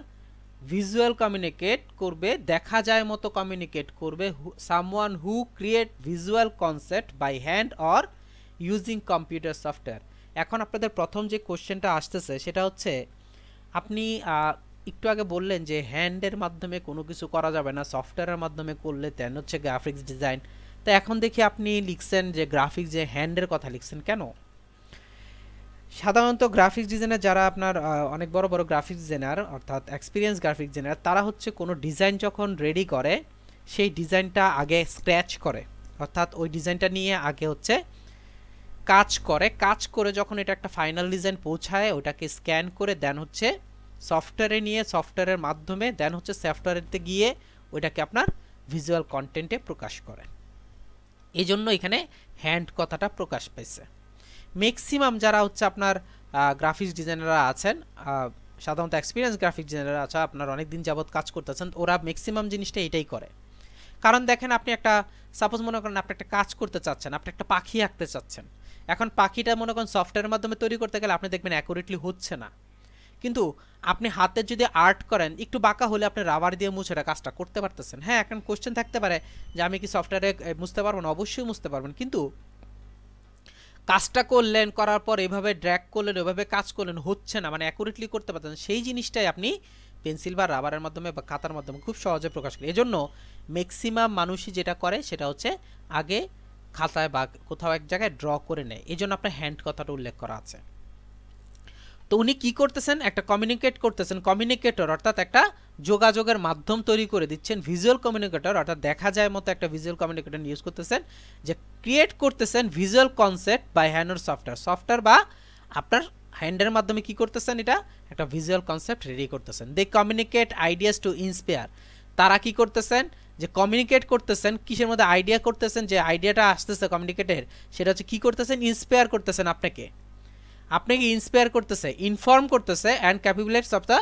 Speaker 1: ভিজুয়াল কমিউনিকেট করবে, দেখা যায় মতো কমিউনিকেট করবে। Someone who create visual concept by hand or using computer software. এখন আপনাদের প্রথম যে কোশ্চেনটা আসতেছে সেটা হচ্ছে, আপনি একটু আগে বললেন যে হ্যান্ডের মাধ্যমে কোনো কিছু করা যাবে না, সফটওয়্যারের মাধ্যমে করলে তেন হচ্ছে গ্রাফিক্স ডিজাইন। তো এখন দেখি আপনি লিখছেন যে গ্রাফিক্স, যে হ্যান্ডের কথা লিখছেন কেন? সাধারণত গ্রাফিক্স ডিজাইনার যারা আপনার অনেক বড় বড় গ্রাফিক্স ডিজাইনার, অর্থাৎ এক্সপিরিয়েন্স গ্রাফিক্স ডিজাইনার, তারা হচ্ছে কোনো ডিজাইন যখন রেডি করে সেই ডিজাইনটা আগে স্ক্র্যাচ করে, অর্থাৎ ওই ডিজাইনটা নিয়ে আগে হচ্ছে কাজ করে, কাজ করে যখন এটা একটা ফাইনাল ডিজাইন পৌঁছায় ওটাকে স্ক্যান করে দেন হচ্ছে সফটওয়্যারে নিয়ে, সফটওয়্যারের মাধ্যমে দেন হচ্ছে সফটওয়্যারেতে গিয়ে ওইটাকে আপনার ভিজুয়াল কন্টেন্টে প্রকাশ করে। এই জন্য এখানে হ্যান্ড কথাটা প্রকাশ পাইছে। ম্যাক্সিমাম যারা হচ্ছে আপনার গ্রাফিক্স ডিজাইনাররা আছেন, সাধারণত এক্সপিরিয়েন্স গ্রাফিক ডিজাইনাররা আছে, আপনার অনেক দিন যাবৎ কাজ করতেছেন, ওরা ম্যাক্সিমাম জিনিসটা এটাই করে। কারণ দেখেন, আপনি একটা সাপোজ মনে করেন আপনি একটা কাজ করতে চাচ্ছেন, আপনি একটা পাখি আঁকতে চাচ্ছেন, এখন পাখিটা মনে করেন সফটওয়্যারের মাধ্যমে তৈরি করতে গেলে আপনি দেখবেন অ্যাকুরেটলি হচ্ছে না, কিন্তু আপনি হাতে যদি আর্ট করেন একটু বাঁকা হলে আপনি রাবার দিয়ে মুছে কাজটা করতে পারতেছেন। হ্যাঁ, এখন কোশ্চেন থাকতে পারে যে আমি কি সফটওয়্যারে মুছতে পারবো না, অবশ্যই মুছতে পারবেন, কিন্তু কাজটা করলেন, করার পর এভাবে ড্র্যাগ করলেন, এভাবে কাজ করলেন, হচ্ছে না, মানে অ্যাকুরেটলি করতে পারতেন, সেই জিনিসটাই আপনি পেন্সিল বা রাবারের মাধ্যমে বা খাতার মাধ্যমে খুব সহজে প্রকাশ করেন। এজন্য ম্যাক্সিমাম মানুষই যেটা করে সেটা হচ্ছে আগে খাতায় বা কোথাও এক জায়গায় ড্র করে নেয়, এই জন্য আপনার হ্যান্ড কথাটা উল্লেখ করা আছে। তো উনি কি করতেছেন, একটা কমিউনিকেট করতেছেন, কমিউনিকেটর অর্থাৎ একটা যোগাযোগের মাধ্যম তৈরি করে দিচ্ছেন, ভিজুয়াল কমিউনিকেটর অর্থাৎ দেখা যায় মতো একটা ভিজুয়াল কমিউনিকেটর ইউজ করতেছেন, যে ক্রিয়েট করতেছেন visual concept by hand or software বা আপনার হ্যান্ডের মাধ্যমে কি করতেছেন, এটা একটা ভিজুয়াল কনসেপ্ট রেডি করতেছেন। দে কমিউনিকেট আইডিয়াস টু ইন্সপায়ার, তারা কি করতেছেন, যে কমিউনিকেট করতেছেন, কিসের মধ্যে আইডিয়া করতেছেন, যে আইডিয়াটা আসতেছে কমিউনিকেটের সেটা হচ্ছে কি করতেছেন, ইন্সপায়ার করতেছেন, আপনাকে ইন্সপায়ার করতেছে, ইনফর্ম করতেছে, and capabilities of the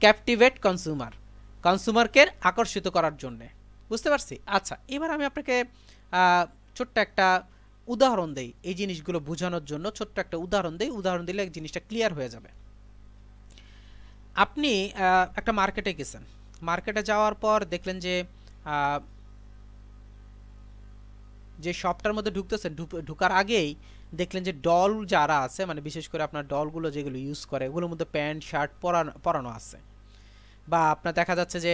Speaker 1: captivate কনসুমারকে আকর্ষিত করার জন্য। বুঝতে পারছি? আচ্ছা, এবার আমি আপনাকে ছোট্ট একটা উদাহরণ দেই, এই জিনিসগুলো বোঝানোর জন্য ছোট্ট একটা উদাহরণ দেই, উদাহরণ দিলে জিনিসটা ক্লিয়ার হয়ে যাবে। আপনি একটা মার্কেটে গেছেন, মার্কেটে যাওয়ার পর দেখলেন যে যে শপটার মধ্যে ঢুকতেছেন, ঢুকার আগেই দেখলেন যে ডল যারা আছে, মানে বিশেষ করে আপনার ডলগুলো যেগুলো ইউজ করে ওগুলোর মধ্যে প্যান্ট শার্ট পরানো আছে, বা আপনার দেখা যাচ্ছে যে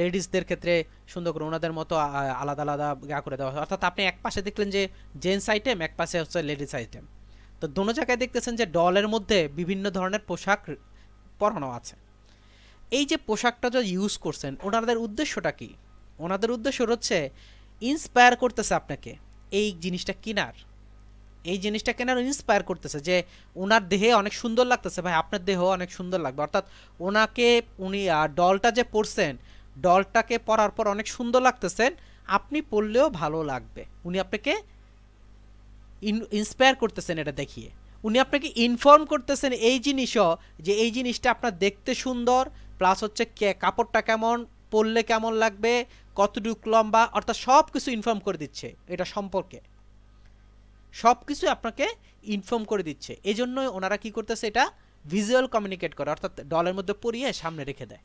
Speaker 1: লেডিসদের ক্ষেত্রে সুন্দর করে ওনাদের মতো আলাদা আলাদা গা করে দেওয়া, অর্থাৎ আপনি এক পাশে দেখলেন যে জেন্টস আইটেম, এক পাশে হচ্ছে লেডিস আইটেম, তো দোনো জায়গায় দেখতেছেন যে ডলের মধ্যে বিভিন্ন ধরনের পোশাক পরানো আছে। এই যে পোশাকটা যে ইউজ করছেন, ওনাদের উদ্দেশ্যটা কি? ওনাদের উদ্দেশ্য হচ্ছে ইন্সপায়ার করতেছে আপনাকে এই জিনিসটা কেনার, এই জিনিসটা কেনার ইন্সপায়ার করতেছে, যে ওনার দেহে অনেক সুন্দর লাগতেছে, ভাই আপনার দেহ অনেক সুন্দর লাগবে, অর্থাৎ উনি ডলটা যে পরছেন, ডলটাকে পরার পর অনেক সুন্দর লাগতেছেন, আপনি পরলেও ভালো লাগবে, উনি আপনাকে ইন্সপায়ার করতেছেন এটা দেখিয়ে। উনি আপনাকে ইনফর্ম করতেছেন এই জিনিসও, যে এই জিনিসটা আপনার দেখতে সুন্দর, প্লাস হচ্ছে কাপড়টা কেমন, পরলে কেমন লাগবে, কতটুকু লম্বা, অর্থাৎ সব কিছু ইনফর্ম করে দিচ্ছে, এটা সম্পর্কে সব কিছু আপনাকে ইনফর্ম করে দিচ্ছে। এই জন্যই ওনারা কি করতেছে, এটা ভিজুয়াল কমিউনিকেট করে, অর্থাৎ ডলের মধ্যে পরিয়ে সামনে রেখে দেয়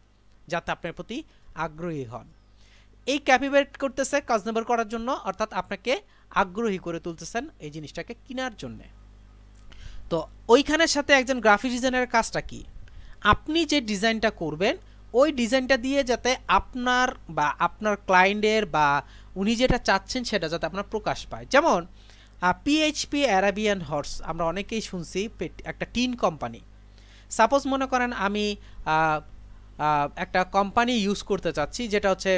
Speaker 1: যাতে আপনার প্রতি আগ্রহী হন। এই ক্যাপিবেট করতেছে কাস্টমার করার জন্য, অর্থাৎ আপনাকে আগ্রহী করে তুলতেছেন এই জিনিসটাকে কেনার জন্য। তো ওইখানের সাথে একজন গ্রাফিক ডিজাইনারের কাজটা কি, আপনি যে ডিজাইনটা করবেন ওই ডিজাইনটা দিয়ে যাতে আপনার বা আপনার ক্লায়েন্টের বা উনি যেটা চাচ্ছেন সেটা যাতে আপনার প্রকাশ পায়। যেমন পিএইচপি অ্যারাবিয়ান হর্স আমরা অনেকেই শুনছি, একটা টিন কোম্পানি। সাপোজ মনে করেন আমি একটা কোম্পানি ইউজ করতে চাচ্ছি, যেটা হচ্ছে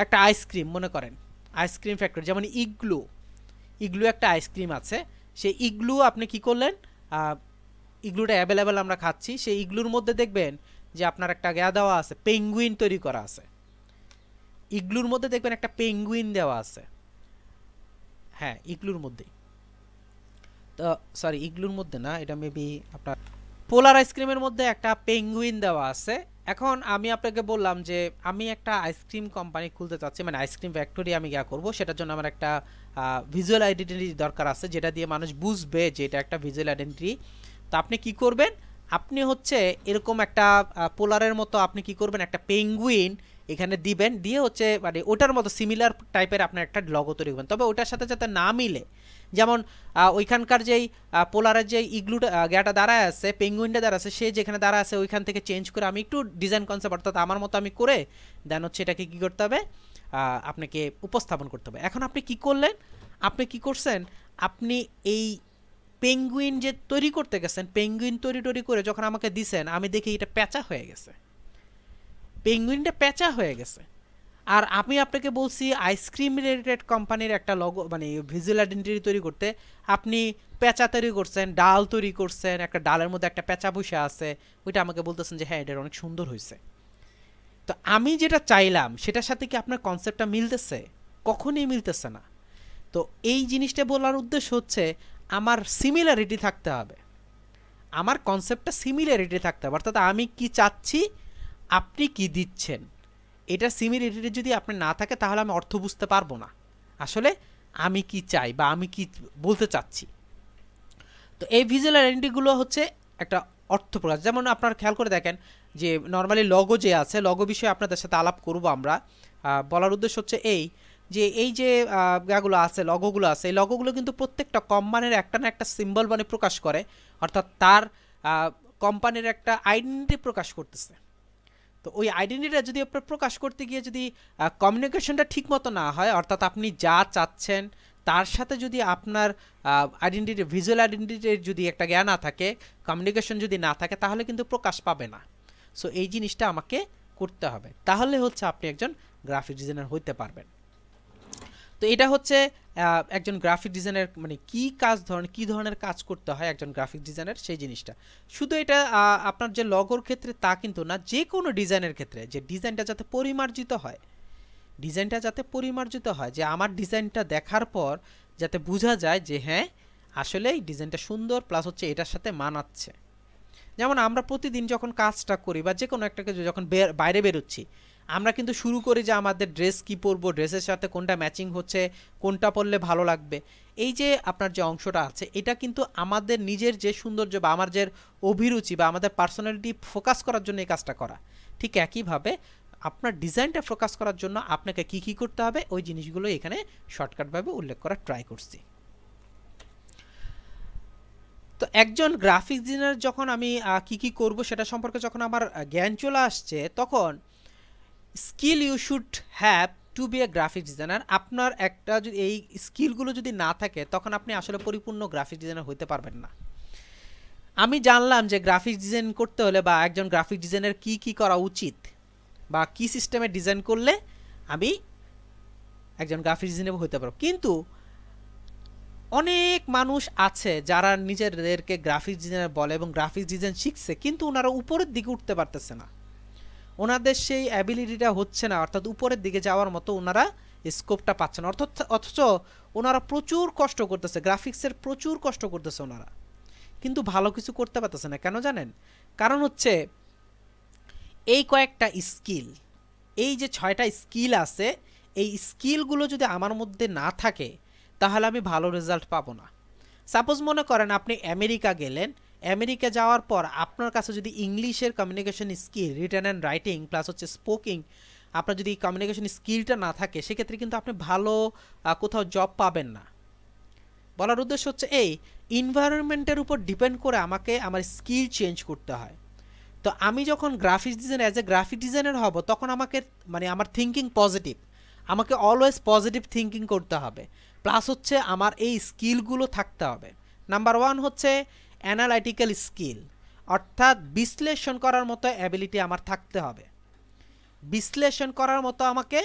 Speaker 1: একটা আইসক্রিম, মনে করেন আইসক্রিম ফ্যাক্টরি, যেমন ইগলু একটা আইসক্রিম আছে, সেই ইগলু আপনি কি করলেন, ইগলুটা অ্যাভেলেবেল আমরা খাচ্ছি, সেই ইগলুর মধ্যে দেখবেন যে আপনার একটা দেওয়া আছে, পেঙ্গুইন তৈরি করা আছে, ইগলুর মধ্যে দেখবেন একটা পেঙ্গুইন দেওয়া আছে, হ্যাঁ ইগলুর মধ্যেই, তো সরি ইগলুর মধ্যে না, এটা মেবি আপনার পোলার আইসক্রিমের মধ্যে একটা পেঙ্গুইন দেওয়া আছে। এখন আমি আপনাকে বললাম যে আমি একটা আইসক্রিম কোম্পানি খুলতে চাচ্ছি, মানে আইসক্রিম ফ্যাক্টরি আমি করব, সেটার জন্য আমার একটা ভিজুয়াল আইডেন্টিটি দরকার আছে, যেটা দিয়ে মানুষ বুঝবে যে এটা একটা ভিজুয়াল আইডেন্টিটি। তো আপনি কি করবেন, আপনি হচ্ছে এরকম একটা পোলারের মতো আপনি কি করবেন, একটা পেঙ্গুইন এখানে দিবেন, দিয়ে হচ্ছে মানে ওটার মতো সিমিলার টাইপের আপনার একটা লগো তৈরি করবেন, তবে ওটার সাথে যাতে না মিলে, যেমন ওইখানকার যেই পোলারের যে ইগলুটা গ্যাটা দাঁড়ায় আছে, পেঙ্গুইনটা দাঁড়া আছে, সে যেখানে দাঁড়া আছে ওইখান থেকে চেঞ্জ করে আমি একটু ডিজাইন কনসেপ্ট অর্থাৎ আমার মতো আমি করে দেন হচ্ছে এটাকে কী করতে হবে, আপনাকে উপস্থাপন করতে হবে। এখন আপনি কি করলেন, আপনি কি করছেন, আপনি এই পেঙ্গুইন যে তৈরি করতে গেছেন, পেঙ্গুইন তৈরি করে যখন আমাকে দিছেন, আমি দেখি এটা প্যাঁচা হয়ে গেছে, পেঙ্গুইনটা প্যাঁচা হয়ে গেছে, আর আমি আপনাকে বলছি আইসক্রিম রিলেটেড কোম্পানির একটা লগো মানে ভিজুয়াল আইডেন্টিটি তৈরি করতে, আপনি প্যাঁচা তৈরি করছেন, ডাল তৈরি করছেন, একটা ডালের মধ্যে একটা প্যাঁচা বসে আছে, ওইটা আমাকে বলতেছেন যে হ্যাঁ এটা অনেক সুন্দর হয়েছে। তো আমি যেটা চাইলাম সেটার সাথে কি আপনার কনসেপ্টটা মিলতেছে? কখনোই মিলতেছে না। তো এই জিনিসটা বলার উদ্দেশ্য হচ্ছে আমার সিমিলারিটি থাকতে হবে, আমার কনসেপ্টটা সিমিলারিটি থাকতে হবে, অর্থাৎ আমি কি চাচ্ছি আপনি কি দিচ্ছেন, এটা সিমিলারিটি যদি আপনার না থাকে তাহলে আমি অর্থ বুঝতে পারবো না আসলে আমি কি চাই বা আমি কি বলতে চাচ্ছি। তো এই ভিজুয়াল আইডেন্টিটিগুলো হচ্ছে একটা অর্থ প্রকাশ। যেমন আপনারা খেয়াল করে দেখেন যে নর্মালি লগো যে আছে, লগো বিষয়ে আপনাদের সাথে আলাপ করব আমরা। বলার উদ্দেশ্য হচ্ছে এই যে এই যে ইয়াগুলো আছে, লগোগুলো আছে, এই লগোগুলো কিন্তু প্রত্যেকটা কোম্পানির একটা না একটা সিম্বল মানে প্রকাশ করে, অর্থাৎ তার কোম্পানির একটা আইডেন্টিটি প্রকাশ করতেছে। তো ওই আইডেন্টিটিটা যদি আপনার প্রকাশ করতে গিয়ে যদি কমিউনিকেশনটা ঠিক মতো না হয়, অর্থাৎ আপনি যা চাচ্ছেন তার সাথে যদি আপনার আইডেন্টিটি, ভিজুয়াল আইডেন্টিটির যদি একটা জ্ঞান না থাকে, কমিউনিকেশন যদি না থাকে, তাহলে কিন্তু প্রকাশ পাবে না। সো এই জিনিসটা আমাকে করতে হবে, তাহলে হচ্ছে আপনি একজন গ্রাফিক ডিজাইনার হইতে পারবেন। তো এটা হচ্ছে একজন গ্রাফিক ডিজাইনার মানে কী ধরনের কাজ করতে হয় একজন গ্রাফিক ডিজাইনার, সেই জিনিসটা। শুধু এটা আপনার যে লগোর ক্ষেত্রে তা কিন্তু না, যে কোনো ডিজাইনের ক্ষেত্রে যে ডিজাইনটা যাতে পরিমার্জিত হয়, যে আমার ডিজাইনটা দেখার পর যাতে বোঝা যায় যে হ্যাঁ আসলে এই ডিজাইনটা সুন্দর, প্লাস হচ্ছে এটার সাথে মানাচ্ছে। যেমন আমরা প্রতিদিন যখন কাজটা করি বা যে কোনো একটা কিছু যখন বাইরে বেরোচ্ছি, আমরা কিন্তু শুরু করি যে আমাদের ড্রেস কি পরবো, ড্রেসের সাথে কোনটা ম্যাচিং হচ্ছে, কোনটা পরলে ভালো লাগবে। এই যে আপনার যে অংশটা আছে, এটা কিন্তু আমাদের নিজের যে সৌন্দর্য বা আমার যে অভিরুচি বা আমাদের পার্সোনালিটি ফোকাস করার জন্য এই কাজটা করা। ঠিক একইভাবে আপনার ডিজাইনটা ফোকাস করার জন্য আপনাকে কি কি করতে হবে, ওই জিনিসগুলো এখানে শর্টকাটভাবে উল্লেখ করার ট্রাই করছি। তো একজন গ্রাফিক ডিজাইনার যখন আমি কি কি করব সেটা সম্পর্কে যখন আমার জ্ঞান চলে আসছে, তখন skill you should have to be a graphic designer. আপনার একটা যদি এই স্কিলগুলো যদি না থাকে, তখন আপনি আসলে পরিপূর্ণ গ্রাফিক ডিজাইনার হতে পারবেন না। আমি জানলাম যে গ্রাফিক ডিজাইন করতে হলে বা একজন গ্রাফিক ডিজাইনার কি কি করা উচিত বা কি সিস্টেমে ডিজাইন করলে আমি একজন গ্রাফিক ডিজাইনার হতে পারবো। কিন্তু অনেক মানুষ আছে যারা নিজেদেরকে গ্রাফিক ডিজাইনার বলে এবং গ্রাফিক ডিজাইন শিখছে, কিন্তু ওনারা উপরের দিকে উঠতে পারতেছে না, ওনাদের সেই অ্যাবিলিটিটা হচ্ছে না, অর্থাৎ উপরের দিকে যাওয়ার মতো ওনারা স্কোপটা পাচ্ছে না। অথচ ওনারা প্রচুর কষ্ট করতেছে, গ্রাফিক্সের প্রচুর কষ্ট করতেছে ওনারা, কিন্তু ভালো কিছু করতে পারতেছে না। কেন জানেন? কারণ হচ্ছে এই কয়েকটা স্কিল, এই যে 6টা স্কিল আছে, এই স্কিলগুলো যদি আমার মধ্যে না থাকে, তাহলে আমি ভালো রেজাল্ট পাবো না। সাপোজ মনে করেন আপনি আমেরিকা গেলেন, আমেরিকা যাওয়ার পর আপনার কাছে যদি ইংলিশের communication skill, written and writing plus হচ্ছে স্পোকিং, আপনার যদি কমিউনিকেশন স্কিলটা না থাকে, সেক্ষেত্রে কিন্তু আপনি ভালো কোথাও জব পাবেন না। বলার উদ্দেশ্য হচ্ছে এই এনভায়রনমেন্টের উপর ডিপেন্ড করে আমাকে আমার স্কিল চেঞ্জ করতে হয়। তো আমি যখন graphic design as a graphic designer হব, তখন আমাকে মানে আমার থিঙ্কিং পজিটিভ, আমাকে অলওয়েজ পজিটিভ থিঙ্কিং করতে হবে, প্লাস হচ্ছে আমার এই স্কিলগুলো থাকতে হবে। নাম্বার 1 হচ্ছে অ্যানালাইটিক্যাল স্কিল, অর্থাৎ বিশ্লেষণ করার মতো অ্যাবিলিটি আমার থাকতে হবে। বিশ্লেষণ করার মতো আমাকে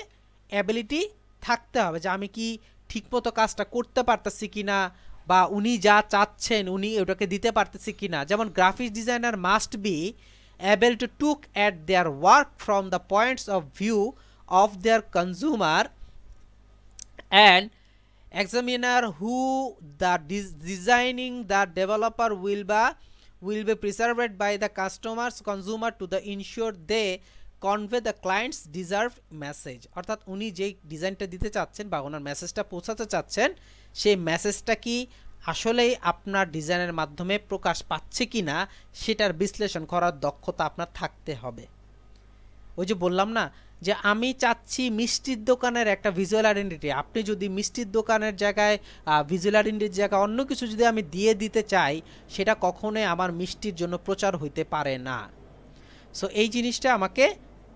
Speaker 1: অ্যাবিলিটি থাকতে হবে যে আমি কি ঠিকমতো কাজটা করতে পারতেছি কিনা, বা উনি যা চাচ্ছেন উনি ওটাকে দিতে পারতেছি কিনা। যেমন graphic designer must be able to look at their work from the points of view of their consumer and examiner who the designing the developer will be preserved by the consumer to the ensure they convey the client's deserved message। অর্থাৎ উনি যে ডিজাইনটা দিতে চাচ্ছেন বা ওনার মেসেজটা পৌঁছাতে চাচ্ছেন, সেই মেসেজটা কি আসলেই আপনার ডিজাইনের মাধ্যমে প্রকাশ পাচ্ছে কি না, সেটার বিশ্লেষণ করার দক্ষতা আপনার থাকতে হবে। ওই যে বললাম না যে আমি চাচ্ছি মিষ্টির দোকানের একটা ভিজুয়াল আইডেন্টিটি, আপনি যদি মিষ্টির দোকানের জায়গায় ভিজুয়াল আইডেন্টিটির জায়গায় অন্য কিছু যদি আমি দিয়ে দিতে চাই, সেটা কখনোই আমার মিষ্টির জন্য প্রচার হইতে পারে না। সো এই জিনিসটা আমাকে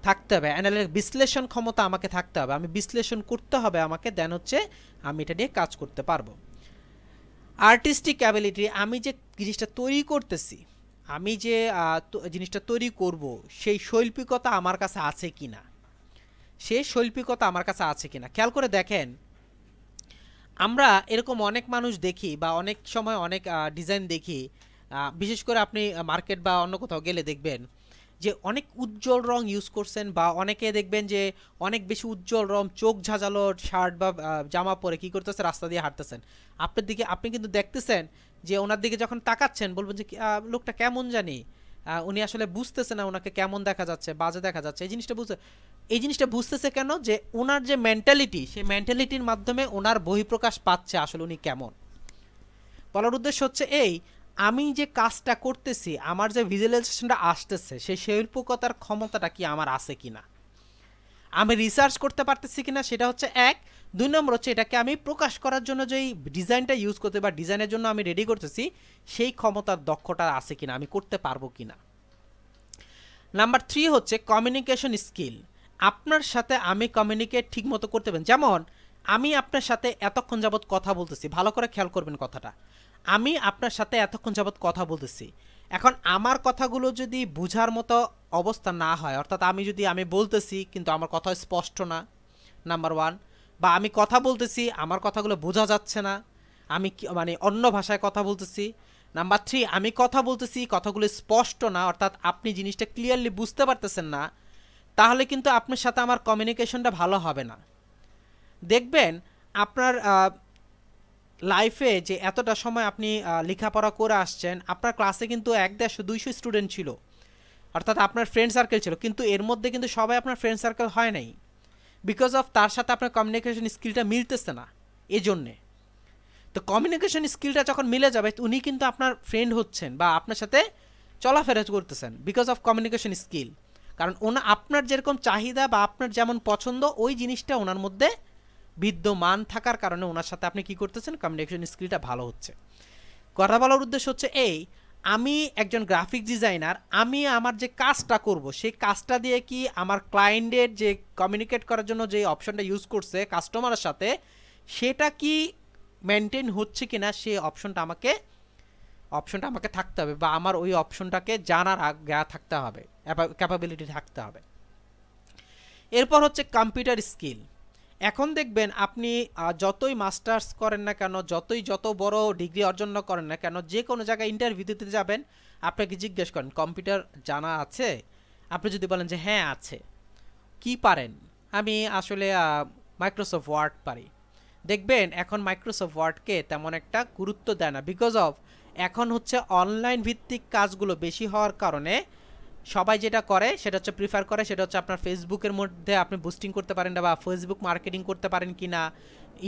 Speaker 1: থাকতে হবে, বিশ্লেষণ ক্ষমতা আমাকে থাকতে হবে, আমি বিশ্লেষণ করতে হবে আমাকে, দেন হচ্ছে আমি এটা নিয়ে কাজ করতে পারবো। আর্টিস্টিক অ্যাবিলিটি, আমি যে জিনিসটা তৈরি করতেছি, আমি যে জিনিসটা তৈরি করব, সেই শৈল্পিকতা আমার কাছে আছে কিনা, সেই শৈল্পিকতা আমার কাছে আছে কিনা। খেয়াল করে দেখেন, আমরা এরকম অনেক মানুষ দেখি বা অনেক সময় অনেক ডিজাইন দেখি, বিশেষ করে আপনি মার্কেট বা অন্য কোথাও গেলে দেখবেন যে অনেক উজ্জ্বল রং ইউজ করছেন, বা অনেকে দেখবেন যে অনেক বেশি উজ্জ্বল রং, চোখ ঝাঁঝালো শার্ট বা জামা পরে কী করতেছে, রাস্তা দিয়ে হাঁটতেছেন। আপনার দিকে আপনি কিন্তু দেখতেছেন যে ওনার দিকে যখন তাকাচ্ছেন বলবেন যে লোকটা কেমন জানি, উনি আসলে বুঝতেছে না ওনাকে কেমন দেখা যাচ্ছে, বাজে দেখা যাচ্ছে। এই জিনিসটা বুঝতেছে কেন? যে ওনার যে মেন্টালিটি, সেই মেন্টালিটির মাধ্যমে ওনার বহিঃপ্রকাশ পাচ্ছে আসলে উনি কেমন। বলার উদ্দেশ্য হচ্ছে এই, আমি যে কাজটা করতেছি, আমার যে ভিজুয়ালাইজেশনটা আসতেছে, সেই শিল্পকতার ক্ষমতাটা কি আমার আছে কিনা, আমি রিসার্চ করতে পারতেছি কিনা, সেটা হচ্ছে এক। 2 নম্বর হচ্ছে এটাকে আমি প্রকাশ করার জন্য যেই ডিজাইনটা ইউজ করতে বা ডিজাইনের জন্য আমি রেডি করতেছি, সেই ক্ষমতার দক্ষতা আছে কিনা, আমি করতে পারবো কিনা। নাম্বার 3 হচ্ছে কমিউনিকেশন স্কিল। আপনার সাথে আমি কমিউনিকেট ঠিক মতো করতে পারেন। যেমন আমি আপনার সাথে এতক্ষণ যাবৎ কথা বলতেছি, ভালো করে খেয়াল করবেন কথাটা, আমি আপনার সাথে এতক্ষণ যাবৎ কথা বলতেছি, এখন আমার কথাগুলো যদি বুঝার মতো অবস্থা না হয়, অর্থাৎ আমি বলতেছি কিন্তু আমার কথা স্পষ্ট না, নাম্বার 1, বা আমি কথা বলতেছি আমার কথাগুলো বোঝা যাচ্ছে না, আমি মানে অন্য ভাষায় কথা বলতেছি। নাম্বার 3, আমি কথা বলতেছি কথাগুলো স্পষ্ট না, অর্থাৎ আপনি জিনিসটা ক্লিয়ারলি বুঝতে পারতেছেন না, তাহলে কিন্তু আপনার সাথে আমার কমিউনিকেশনটা ভালো হবে না। দেখবেন আপনার লাইফে যে এতটা সময় আপনি লেখাপড়া করে আসছেন, আপনার ক্লাসে কিন্তু 150-200 স্টুডেন্ট ছিল, অর্থাৎ আপনার ফ্রেন্ড সার্কেল ছিল, কিন্তু এর মধ্যে কিন্তু সবাই আপনার ফ্রেন্ড সার্কেল হয় নাই, বিকজ অফ তার সাথে আপনার কমিউনিকেশন স্কিলটা মিলতেছে না, এই জন্যে। তো কমিউনিকেশন স্কিলটা যখন মিলে যাবে, উনি কিন্তু আপনার ফ্রেন্ড হচ্ছেন বা আপনার সাথে চলাফেরা করতেছেন বিকজ অফ কমিউনিকেশন স্কিল। কারণ আপনার যেরকম চাহিদা বা আপনার যেমন পছন্দ, ওই জিনিসটা ওনার মধ্যে বিদ্যমান থাকার কারণে ওনার সাথে আপনি কি করতেছেন, কমিউনিকেশন স্কিলটা ভালো হচ্ছে। কথা বলার উদ্দেশ্য হচ্ছে এই, আমি একজন গ্রাফিক ডিজাইনার, আমি আমার যে কাজটা করব, সেই কাজটা দিয়ে কি আমার ক্লায়েন্টের যে কমিউনিকেট করার জন্য যে অপশনটা ইউজ করছে কাস্টমারের সাথে, সেটা কি মেনটেন হচ্ছে কিনা, সেই অপশনটা আমাকে থাকতে হবে, বা আমার ওই অপশনটাকে জানার আগে থাকতে হবে, ক্যাপাবিলিটি থাকতে হবে। এরপর হচ্ছে কম্পিউটার স্কিল। এখন দেখবেন আপনি যতই মাস্টার্স করেন না কেন, যত বড় ডিগ্রি অর্জন না করেন না কেন, যে কোনো জায়গায় ইন্টারভিউ দিতে যাবেন, আপনাকে জিজ্ঞেস করেন কম্পিউটার জানা আছে, আপনি যদি বলেন যে হ্যাঁ আছে, কি পারেন, আমি আসলে মাইক্রোসফট ওয়ার্ড পারি, দেখবেন এখন মাইক্রোসফট ওয়ার্ডকে তেমন একটা গুরুত্ব দেয় না, বিকজ অফ এখন হচ্ছে অনলাইন ভিত্তিক কাজগুলো বেশি হওয়ার কারণে সবাই যেটা করে সেটা হচ্ছে প্রিফার করে, সেটা হচ্ছে আপনার ফেসবুকের মধ্যে আপনি বুস্টিং করতে পারেন না, বা ফেসবুক মার্কেটিং করতে পারেন কিনা,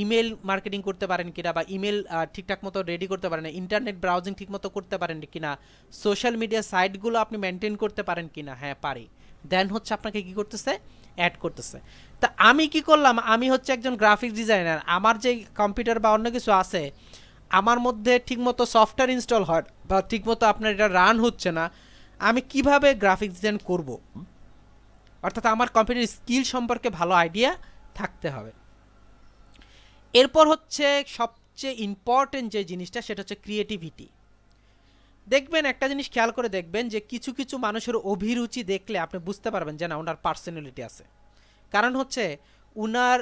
Speaker 1: ইমেল মার্কেটিং করতে পারেন কিনা, বা ইমেল ঠিকঠাক মতো রেডি করতে পারেন না, ইন্টারনেট ব্রাউজিং ঠিক মতো করতে পারেন কিনা, সোশ্যাল মিডিয়া সাইটগুলো আপনি মেনটেন করতে পারেন কিনা, হ্যাঁ পারি, দেন হচ্ছে আপনাকে কি করতেছে, অ্যাড করতেছে। তা আমি কি করলাম, আমি হচ্ছে একজন গ্রাফিক ডিজাইনার, আমার যে কম্পিউটার বা অন্য কিছু আছে, আমার মধ্যে ঠিকমতো সফটওয়্যার ইনস্টল হয় বা ঠিকমতো আপনার এটা রান হচ্ছে না, আমি কিভাবে গ্রাফিক ডিজাইন করব, অর্থাৎ আমার কম্পিউটার স্কিল সম্পর্কে ভালো আইডিয়া থাকতে হবে। এরপর হচ্ছে সবচেয়ে ইম্পর্টেন্ট যে জিনিসটা, সেটা হচ্ছে ক্রিয়েটিভিটি। দেখবেন একটা জিনিস খেয়াল করে দেখবেন যে কিছু কিছু মানুষের অভিরুচি দেখলে আপনি বুঝতে পারবেন যে না, ওনার পার্সোনালিটি আছে, কারণ হচ্ছে ওনার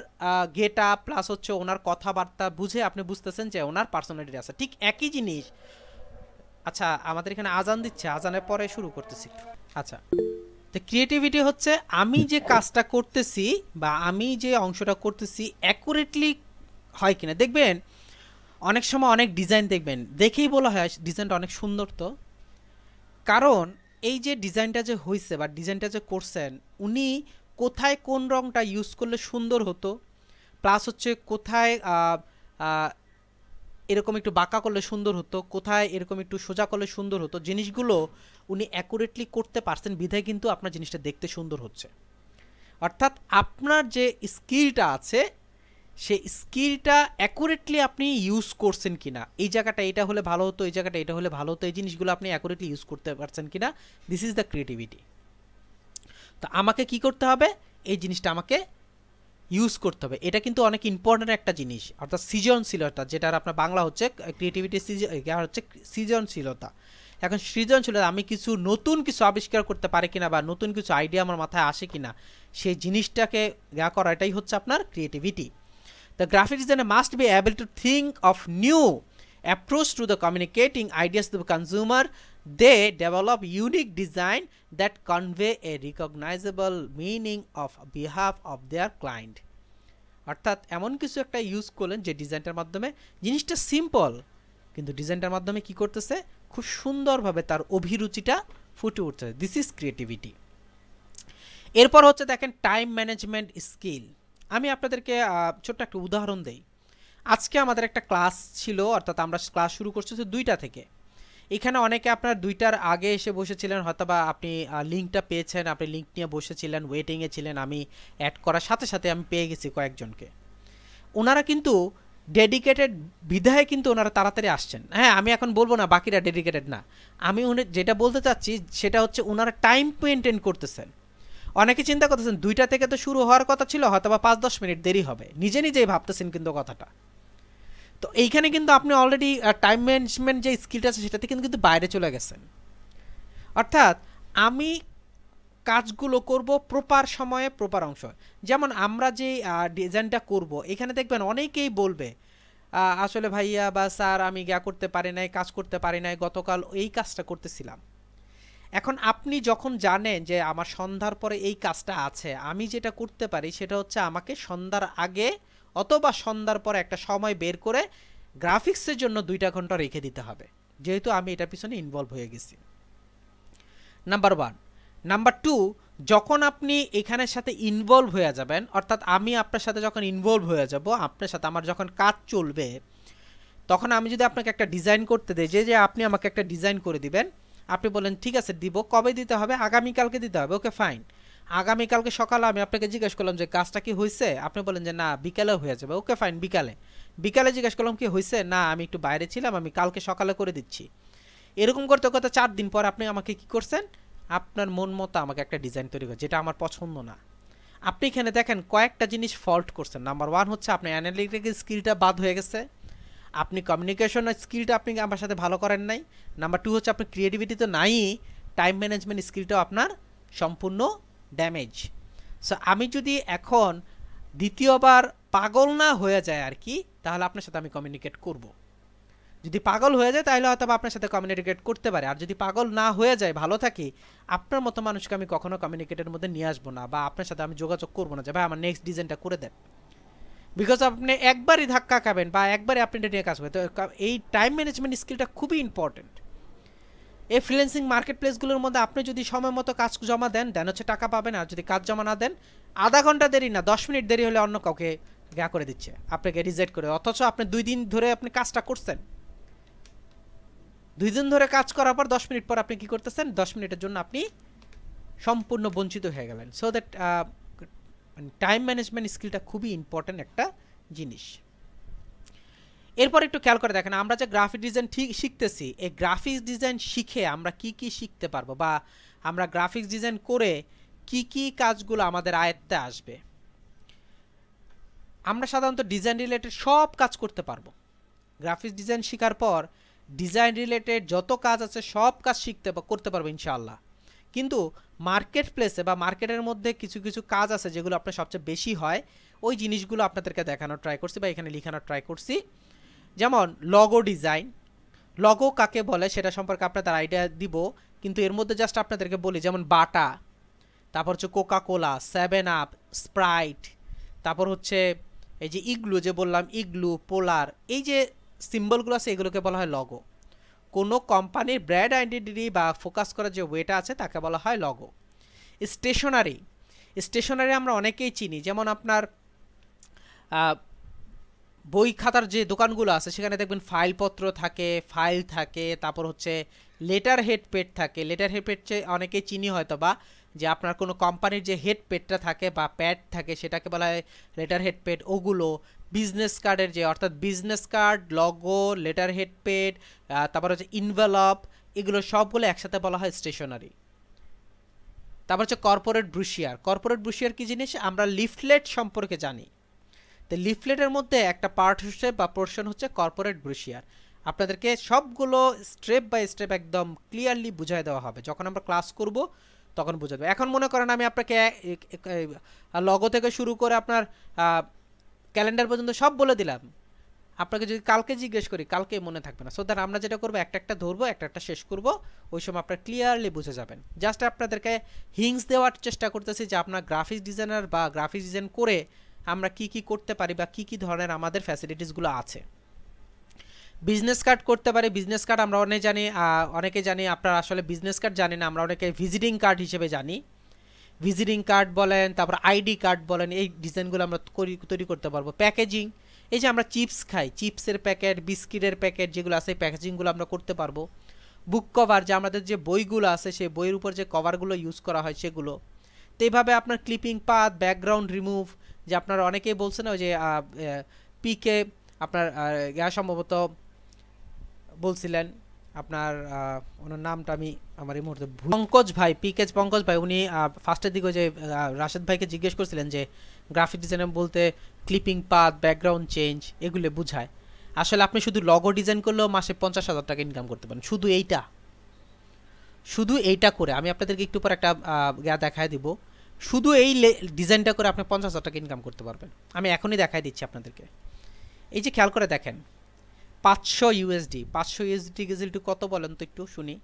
Speaker 1: গেট আপ প্লাস হচ্ছে ওনার কথাবার্তা বুঝে আপনি বুঝতেছেন যে ওনার পার্সোনালিটি আছে। ঠিক একই জিনিস, আচ্ছা আমাদের এখানে আজান দিচ্ছে, আজানের পরে শুরু করতেছি। আচ্ছা, তো ক্রিয়েটিভিটি হচ্ছে আমি যে কাজটা করতেছি বা আমি যে অংশটা করতেছি অ্যাকুরেটলি হয় কিনা। দেখবেন অনেক সময় অনেক ডিজাইন দেখবেন দেখেই বলা হয় ডিজাইনটা অনেক সুন্দর, তো কারণ এই যে ডিজাইনটা যে হয়েছে বা ডিজাইনটা যে করছেন, উনি কোথায় কোন রংটা ইউজ করলে সুন্দর হতো, প্লাস হচ্ছে কোথায় এরকম একটু বাঁকা করলে সুন্দর হতো, কোথায় এরকম একটু সোজা করলে সুন্দর হতো, জিনিসগুলো উনি অ্যাকুরেটলি করতে পারছেন বিধায় কিন্তু আপনার জিনিসটা দেখতে সুন্দর হচ্ছে। অর্থাৎ আপনার যে স্কিলটা আছে, সেই স্কিলটা অ্যাকুরেটলি আপনি ইউজ করছেন কিনা, এই জায়গাটা এটা হলে ভালো হতো, এই জায়গাটা এটা হলে ভালো হতো, এই জিনিসগুলো আপনি অ্যাকুরেটলি ইউজ করতে পারছেন কিনা, দিস ইজ দ্য ক্রিয়েটিভিটি। তো আমাকে কি করতে হবে, এই জিনিসটা আমাকে ইউজ করতে হবে, এটা কিন্তু অনেক ইম্পর্ট্যান্ট একটা জিনিস, অর্থাৎ সৃজনশীলতা, যেটার আপনার বাংলা হচ্ছে ক্রিয়েটিভিটি, হচ্ছে সৃজনশীলতা। এখন সৃজনশীলতা, আমি কিছু নতুন কিছু আবিষ্কার করতে পারি কিনা বা নতুন কিছু আইডিয়া আমার মাথায় আসে কিনা, সেই জিনিসটাকে করা, এটাই হচ্ছে আপনার creativity. The graphic designer must be able to think of new approach to the communicating ideas to the consumer. They develop unique design that convey a recognizable meaning of behalf of their client. অর্থাৎ এমন কিছু একটা use করলেন যে ডিজাইনটার মাধ্যমে জিনিসটা simple, কিন্তু ডিজাইনটার মাধ্যমে কি করতেছে, খুব সুন্দরভাবে তার অভিরুচিটা ফুটে উঠছে। This is creativity. এরপর হচ্ছে দেখেন টাইম ম্যানেজমেন্ট স্কিল। আমি আপনাদেরকে ছোট্ট একটা উদাহরণ দেই। আজকে আমাদের একটা ক্লাস ছিল, অর্থাৎ আমরা ক্লাস শুরু করছি 2টা থেকে, এখানে অনেকে আপনার 2টার আগে এসে বসেছিলেন, হয়তোবা আপনি লিঙ্কটা পেয়েছেন, আপনি লিঙ্ক নিয়ে বসেছিলেন, ওয়েটিংয়ে ছিলেন, আমি অ্যাড করার সাথে সাথে আমি পেয়ে গেছি কয়েকজনকে। ওনারা কিন্তু ডেডিকেটেড বিধায় কিন্তু ওনারা তাড়াতাড়ি আসছেন। হ্যাঁ, আমি এখন বলবো না বাকিরা ডেডিকেটেড না, আমি যেটা বলতে চাচ্ছি সেটা হচ্ছে ওনারা টাইম মেনটেন করতেছেন। অনেকে চিন্তা করতেছেন 2টা থেকে তো শুরু হওয়ার কথা ছিল, হয়তো বা 5-10 মিনিট দেরি হবে, নিজে নিজেই ভাবতেছেন কিন্তু কথাটা। তো এইখানে কিন্তু আপনি অলরেডি টাইম ম্যানেজমেন্ট যে স্কিলটা আছে সেটাতে কিন্তু বাইরে চলে গেছেন। অর্থাৎ আমি কাজগুলো করব প্রপার সময়ে প্রপার অংশ। যেমন আমরা যে ডিজাইনটা করব, এখানে দেখবেন অনেকেই বলবে আসলে ভাইয়া বা স্যার আমি করতে পারি নাই, কাজ করতে পারি নাই, গতকাল এই কাজটা করতেছিলাম। এখন আপনি যখন জানেন যে আমার সন্ধ্যার পরে এই কাজটা আছে, আমি যেটা করতে পারি সেটা হচ্ছে আমাকে সন্ধ্যার আগে অথবা সন্ধ্যার পরে একটা সময় বের করে গ্রাফিক্সের জন্য 2টা ঘন্টা রেখে দিতে হবে, যেহেতু আমি এটার পিছনে ইনভলভ হয়ে গেছি। নাম্বার 1। নাম্বার 2, যখন আপনি এখানের সাথে ইনভলভ হয়ে যাবেন, অর্থাৎ আমি আপনার সাথে যখন ইনভলভ হয়ে যাব, আপনার সাথে আমার যখন কাজ চলবে, তখন আমি যদি আপনাকে একটা ডিজাইন করতে দেই, যে আপনি আমাকে একটা ডিজাইন করে দিবেন, আপনি বলেন ঠিক আছে দিব, কবে দিতে হবে? আগামীকালকে দিতে হবে। ওকে ফাইন, আগামীকালকে সকালে আমি আপনাকে জিজ্ঞেস করলাম যে কাজটা কি হয়েছে, আপনি বলেন যে না বিকালেও হয়ে যাবে। ওকে ফাইন, বিকালে জিজ্ঞেস করলাম কি হয়েছে, না আমি একটু বাইরে ছিলাম, আমি কালকে সকালে করে দিচ্ছি। এরকম করতে করতে 4 দিন পর আপনি আমাকে কি করছেন, আপনার মন মতো আমাকে একটা ডিজাইন তৈরি করে, যেটা আমার পছন্দ না। আপনি এখানে দেখেন কয়েকটা জিনিস ফল্ট করছেন। নাম্বার 1 হচ্ছে আপনার অ্যানালিটিক্যাল স্কিলটা বাদ হয়ে গেছে, আপনি কমিউনিকেশন স্কিলটা আপনি আমার সাথে ভালো করেন নাই। নাম্বার 2 হচ্ছে আপনার ক্রিয়েটিভিটি তো নাই, টাইম ম্যানেজমেন্ট স্কিলটাও আপনার সম্পূর্ণ ড্যামেজ। সো আমি যদি এখন দ্বিতীয়বার পাগল না হয়ে যায় আর কি, তাহলে আপনার সাথে আমি কমিউনিকেট করব। যদি পাগল হয়ে যায় তাহলে হয়তো আপনার সাথে কমিউনিকেট করতে পারে, আর যদি পাগল না হয়ে যায়, ভালো থাকি, আপনার মতো মানুষকে আমি কখনো কমিউনিকেটের মধ্যে নিয়ে আসবো না, বা আপনার সাথে আমি যোগাযোগ করবো না যে ভাই আমার নেক্সট ডিজাইনটা করে দেন। বিকজ আপনি একবারই ধাক্কা খাবেন বা একবারই আপনি এটা নিয়ে কাজ করবেন। তো এই টাইম ম্যানেজমেন্ট স্কিলটা খুবই ইম্পর্টেন্ট। এই ফ্রিল্যান্সিং মার্কেট প্লেসগুলোর মধ্যে আপনি যদি সময় মতো কাজ জমা দেন, দেন হচ্ছে টাকা পাবেন, আর যদি কাজ জমা না দেন, আধা ঘন্টা দেরি না 10 মিনিট দেরি হলে অন্য কাউকে করে দিচ্ছে, আপনাকে রিজেক্ট করে। অথচ আপনি 2 দিন ধরে আপনি কাজটা করছেন, 2 দিন ধরে কাজ করার পর 10 মিনিট পর আপনি কি করতেছেন, 10 মিনিটের জন্য আপনি সম্পূর্ণ বঞ্চিত হয়ে গেলেন। সো দ্যাট টাইম ম্যানেজমেন্ট স্কিলটা খুবই ইম্পর্টেন্ট একটা জিনিস। এরপর একটু খেয়াল করে দেখেন, আমরা যে গ্রাফিক ডিজাইন ঠিক শিখতেছি, এই গ্রাফিক্স ডিজাইন শিখে আমরা কি কি শিখতে পারবো, বা আমরা গ্রাফিক্স ডিজাইন করে কি কি কাজগুলো আমাদের আয়ত্তে আসবে। আমরা সাধারণত ডিজাইন রিলেটেড সব কাজ করতে পারবো। গ্রাফিক্স ডিজাইন শেখার পর ডিজাইন রিলেটেড যত কাজ আছে সব কাজ করতে পারবো ইনশাআল্লাহ। কিন্তু মার্কেট প্লেসে বা মার্কেটের মধ্যে কিছু কিছু কাজ আছে যেগুলো আপনার সবচেয়ে বেশি হয়, ওই জিনিসগুলো আপনাদেরকে দেখানোর ট্রাই করছি বা এখানে লেখানোর ট্রাই করছি। যেমন লগো ডিজাইন, লগো কাকে বলে সেটা সম্পর্কে আপনাদের আইডিয়া দিব, কিন্তু এর মধ্যে জাস্ট আপনাদেরকে বলি, যেমন বাটা, তারপর হচ্ছে কোকা কোলা, 7 আপ, স্প্রাইট, তারপর হচ্ছে এই যে ইগলু, যে বললাম ইগলু, পোলার, এই যে সিম্বলগুলো আছে এগুলোকে বলা হয় লগো। কোনো কোম্পানির ব্র্যান্ড আইডেন্টিটি বা ফোকাস করার যে ওয়েটা আছে তাকে বলা হয় লগো। স্টেশনারি, স্টেশনারি আমরা অনেকেই চিনি, যেমন আপনার বই খাতার যে দোকানগুলো আছে সেখানে দেখবেন ফাইলপত্র থাকে, ফাইল থাকে, তারপর হচ্ছে লেটার হেড পেড থাকে। লেটার হেড পেড অনেকেই চিনি হয়তো, বা যে আপনার কোনো কোম্পানির যে হেড পেডটা থাকে বা প্যাড থাকে সেটাকে বলা হয় লেটার হেড পেড। ওগুলো বিজনেস কার্ডের যে, অর্থাৎ business card, logo, letter head pad, তারপর হচ্ছে ইনভেলপ, এগুলো সবগুলো একসাথে বলা হয় স্টেশনারি। তারপর হচ্ছে কর্পোরেট ব্রুশিয়ার। কর্পোরেট ব্রুশিয়ার কি জিনিস, আমরা লিফলেট সম্পর্কে জানি, তো লিফলেটের মধ্যে একটা পার্ট হচ্ছে বা পোর্শন হচ্ছে কর্পোরেট ব্রুশিয়ার। আপনাদেরকে সবগুলো স্টেপ বাই স্টেপ একদম ক্লিয়ারলি বুঝাই দেওয়া হবে, যখন আমরা ক্লাস করব তখন বুঝা দেবো। এখন মনে করেন আমি আপনাকে লগো থেকে শুরু করে আপনার ক্যালেন্ডার পর্যন্ত সব বলে দিলাম, আপনাকে যদি কালকে জিজ্ঞেস করি কালকে মনে থাকবে না। সো দ্যাট আমরা যেটা করবো, একটা একটা ধরবো, একটা একটা শেষ করবো, ওই সময় আপনারা ক্লিয়ারলি বুঝে যাবেন। জাস্ট আপনাদেরকে হিংস দেওয়ার চেষ্টা করতেছি যে আপনার গ্রাফিক্স ডিজাইনার বা গ্রাফিক্স ডিজাইন করে আমরা কি কি করতে পারি বা কি কি ধরনের আমাদের ফ্যাসিলিটিসগুলো আছে। বিজনেস কার্ড করতে পারি। বিজনেস কার্ড আমরা অনেকে জানি, আপনারা আসলে বিজনেস কার্ড জানি না, আমরা অনেকে ভিজিটিং কার্ড হিসেবে জানি। ভিজিটিং কার্ড বলেন, তারপর আইডি কার্ড বলেন, এই ডিজাইনগুলো আমরা তৈরি করতে পারবো। প্যাকেজিং, এই যে আমরা চিপস খাই, চিপসের প্যাকেট, বিস্কিটের প্যাকেট যেগুলো আছে, এই প্যাকেজিংগুলো আমরা করতে পারবো। বুক কভার, যে আমাদের যে বইগুলো আছে সেই বইয়ের উপর যে কভারগুলো ইউজ করা হয় সেগুলো। তো এইভাবে আপনার ক্লিপিং পাথ, ব্যাকগ্রাউন্ড রিমুভ, যে আপনারা অনেকেই বলছেন ওই যে পিকে আপনার সম্ভবত বলছিলেন, আপনার ওনার নামটা আমি আমার এই মুহূর্তে পঙ্কজ ভাই, পিকে পঙ্কজ ভাই, উনি ফার্স্টের দিকে যে রাশেদ ভাইকে জিজ্ঞেস করছিলেন যে গ্রাফিক ডিজাইনার বলতে ক্লিপিং পাথ, ব্যাকগ্রাউন্ড চেঞ্জ এগুলো বুঝায়। আসলে আপনি শুধু লগো ডিজাইন করলেও মাসে 50,000 টাকা ইনকাম করতে পারেন, শুধু এইটা করে। আমি আপনাদেরকে একটু পর একটা দেখায় দিব, শুধু এই ডিজাইনটা করে আপনি 50,000 টাকা ইনকাম করতে পারবেন। আমি এখনই দেখাই দিচ্ছি আপনাদেরকে। এই যে খেয়াল করে দেখেন, 500 ইউএসডি, 500 ইউএসডি গেজিল টু কত বলেন তো একটু শুনি।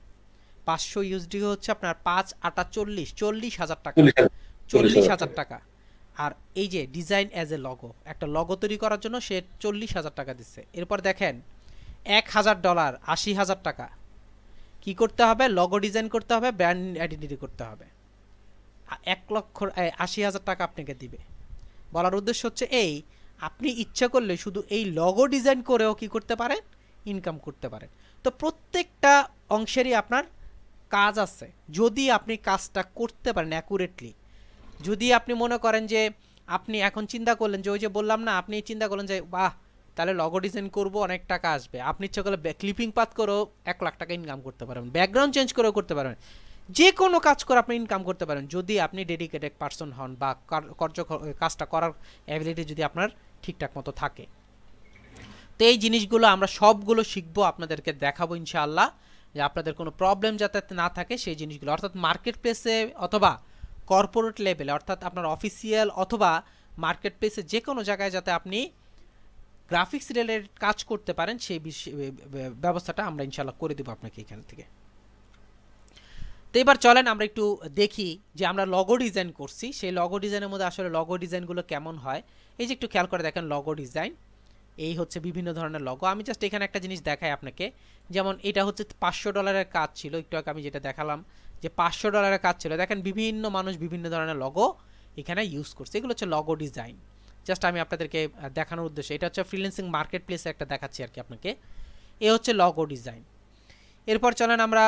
Speaker 1: 500 ইউএসডি হচ্ছে আপনার 5 8 40,000 টাকা, 40,000 টাকা। আর এই যে ডিজাইন অ্যাজ এ লগো, একটা লগো তৈরি করার জন্য সে 40,000 টাকা দিচ্ছে। এরপর দেখেন $1,000, 80,000 টাকা। কি করতে হবে? লগো ডিজাইন করতে হবে, ব্র্যান্ড আইডেন্টিটি করতে হবে। 1,80,000 টাকা আপনাকে দিবে। বলার উদ্দেশ্য হচ্ছে এই, আপনি ইচ্ছা করলে শুধু এই লগো ডিজাইন করেও কি করতে পারেন? ইনকাম করতে পারেন। তো প্রত্যেকটা অংশেরই আপনার কাজ আছে, যদি আপনি কাজটা করতে পারেন অ্যাকুরেটলি। যদি আপনি মনে করেন যে আপনি এখন চিন্তা করলেন যে ওই যে বললাম না, আপনি চিন্তা করলেন যে বাহ তাহলে লগো ডিজাইন করবো, অনেক টাকা আসবে, আপনি ইচ্ছা করলে ক্লিপিং পাথ করেও 1,00,000 টাকা ইনকাম করতে পারবেন, ব্যাকগ্রাউন্ড চেঞ্জ করেও করতে পারবেন, যে কোনো কাজ করে আপনি ইনকাম করতে পারেন যদি আপনি ডেডিকেটেড পারসন হন বা কাজটা করার অ্যাবিলিটি যদি আপনার ঠিকঠাক মতো থাকে। তো এই জিনিসগুলো আমরা সবগুলো শিখবো, আপনাদেরকে দেখাবো ইনশাআল্লাহ, যে আপনাদের কোনো প্রবলেম যাতে না থাকে সেই জিনিসগুলো, অর্থাৎ মার্কেট প্লেসে অথবা কর্পোরেট লেভেলে, অর্থাৎ আপনার অফিসিয়াল অথবা মার্কেট প্লেসে যে কোনো জায়গায় যাতে আপনি গ্রাফিক্স রিলেটেড কাজ করতে পারেন সেই ব্যবস্থাটা আমরা ইনশাআল্লাহ করে দেবো আপনাকে এখান থেকে। তো এবার চলেন আমরা একটু দেখি যে আমরা লগো ডিজাইন করছি, সেই লগো ডিজাইনের মধ্যে আসলে লগো ডিজাইনগুলো কেমন হয়। এই যে একটু খেয়াল করে দেখেন লগো ডিজাইন, এই হচ্ছে বিভিন্ন ধরনের লগো। আমি জাস্ট এখানে একটা জিনিস দেখাই আপনাকে, যেমন এটা হচ্ছে $500 কাজ ছিল, একটু আগে আমি যেটা দেখালাম যে $500 কাজ ছিল। দেখেন বিভিন্ন মানুষ বিভিন্ন ধরনের লগো এখানে ইউজ করছে, এগুলো হচ্ছে লগো ডিজাইন। জাস্ট আমি আপনাদেরকে দেখানোর উদ্দেশ্যে, এটা হচ্ছে ফ্রিল্যান্সিং মার্কেট প্লেসে একটা দেখাচ্ছি আর কি আপনাকে। এ হচ্ছে লগো ডিজাইন। এরপর চলেন আমরা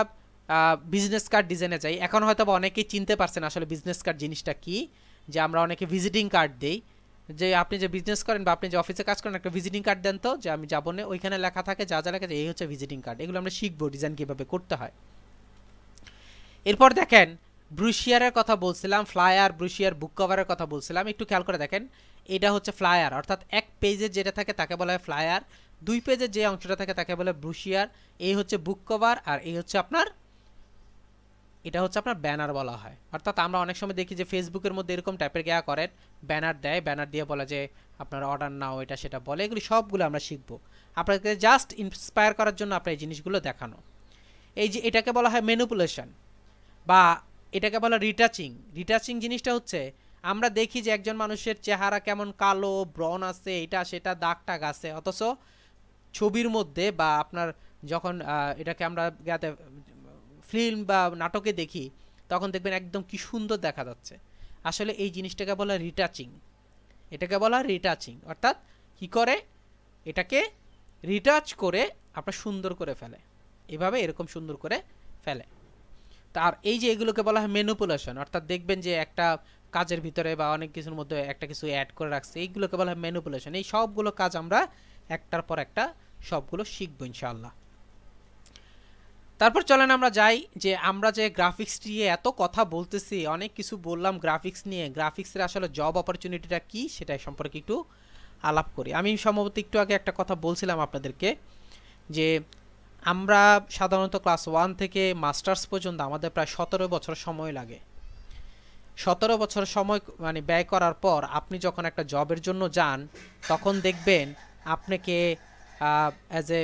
Speaker 1: বিজনেস কার্ড ডিজাইনে যাই। এখন হয়তো অনেকেই চিনতে পারছেন আসলে বিজনেস কার্ড জিনিসটা কি, যে আমরা অনেকে ভিজিটিং কার্ড দেই, যে আপনি যে বিজনেস করেন বা আপনি যে অফিসে কাজ করেন একটা ভিজিটিং কার্ড দেন, তো যে আমি যাবো না, ওইখানে লেখা থাকে যা যা লেখা, এই হচ্ছে ভিজিটিং কার্ড। এগুলো আমরা শিখবো ডিজাইন কীভাবে করতে হয়। এরপর দেখেন ব্রুশিয়ারের কথা বলছিলাম, ফ্লায়ার, ব্রুশিয়ার, বুক কভারের কথা বলছিলাম। একটু খেয়াল করে দেখেন, এটা হচ্ছে ফ্লায়ার, অর্থাৎ এক পেজে যেটা থাকে তাকে বলা হয় ফ্লায়ার, 2 পেজে যে অংশটা থাকে তাকে বলে ব্রুশিয়ার, এই হচ্ছে বুক কভার, আর এই হচ্ছে আপনার, এটা হচ্ছে আপনার ব্যানার বলা হয়। অর্থাৎ আমরা অনেক সময় দেখি যে ফেসবুকের মধ্যে এরকম টাইপের করেন, ব্যানার দেয়, ব্যানার দিয়ে বলে যে আপনার অর্ডার নাও, এটা সেটা বলে। এগুলি সবগুলো আমরা শিখবো, আপনাকে জাস্ট ইন্সপায়ার করার জন্য আপনার এই জিনিসগুলো দেখানো। এই যে এটাকে বলা হয় ম্যানিপুলেশন বা এটাকে বলা রিটাচিং। রিটাচিং জিনিসটা হচ্ছে আমরা দেখি যে একজন মানুষের চেহারা কেমন কালো, ব্রন আছে, এটা সেটা দাগ টাগ আছে, অথচ ছবির মধ্যে বা আপনার যখন এটাকে আমরা ফিল্ম বা নাটকে দেখি তখন দেখবেন একদম কি সুন্দর দেখা যাচ্ছে। আসলে এই জিনিসটাকে বলা রিটাচিং, এটাকে বলা রিটাচিং। অর্থাৎ কি করে, এটাকে রিটাচ করে আপনার সুন্দর করে ফেলে, এভাবে এরকম সুন্দর করে ফেলে। তার এই যে এগুলোকে বলা হয় ম্যানিপুলেশন, অর্থাৎ দেখবেন যে একটা কাজের ভিতরে বা অনেক কিছুর মধ্যে একটা কিছু অ্যাড করে রাখছে, এইগুলোকে বলা হয় ম্যানিপুলেশন। এই সবগুলো কাজ আমরা একটার পর একটা সবগুলো শিখবো ইনশাআল্লাহ। তারপর চলেন আমরা যাই, যে আমরা যে গ্রাফিক্স নিয়ে এত কথা বলতেছি, অনেক কিছু বললাম গ্রাফিক্স নিয়ে, গ্রাফিক্সের আসলে জব অপরচুনিটিটা কি সেটা সম্পর্কে একটু আলাপ করি। আমি সম্ভবত একটু আগে একটা কথা বলছিলাম আপনাদেরকে, যে আমরা সাধারণত ক্লাস 1 থেকে মাস্টার্স পর্যন্ত আমাদের প্রায় 17 বছর সময় লাগে। 17 বছর সময় মানে ব্যয় করার পর আপনি যখন একটা জবের জন্য যান, তখন দেখবেন আপনাকে অ্যাজ এ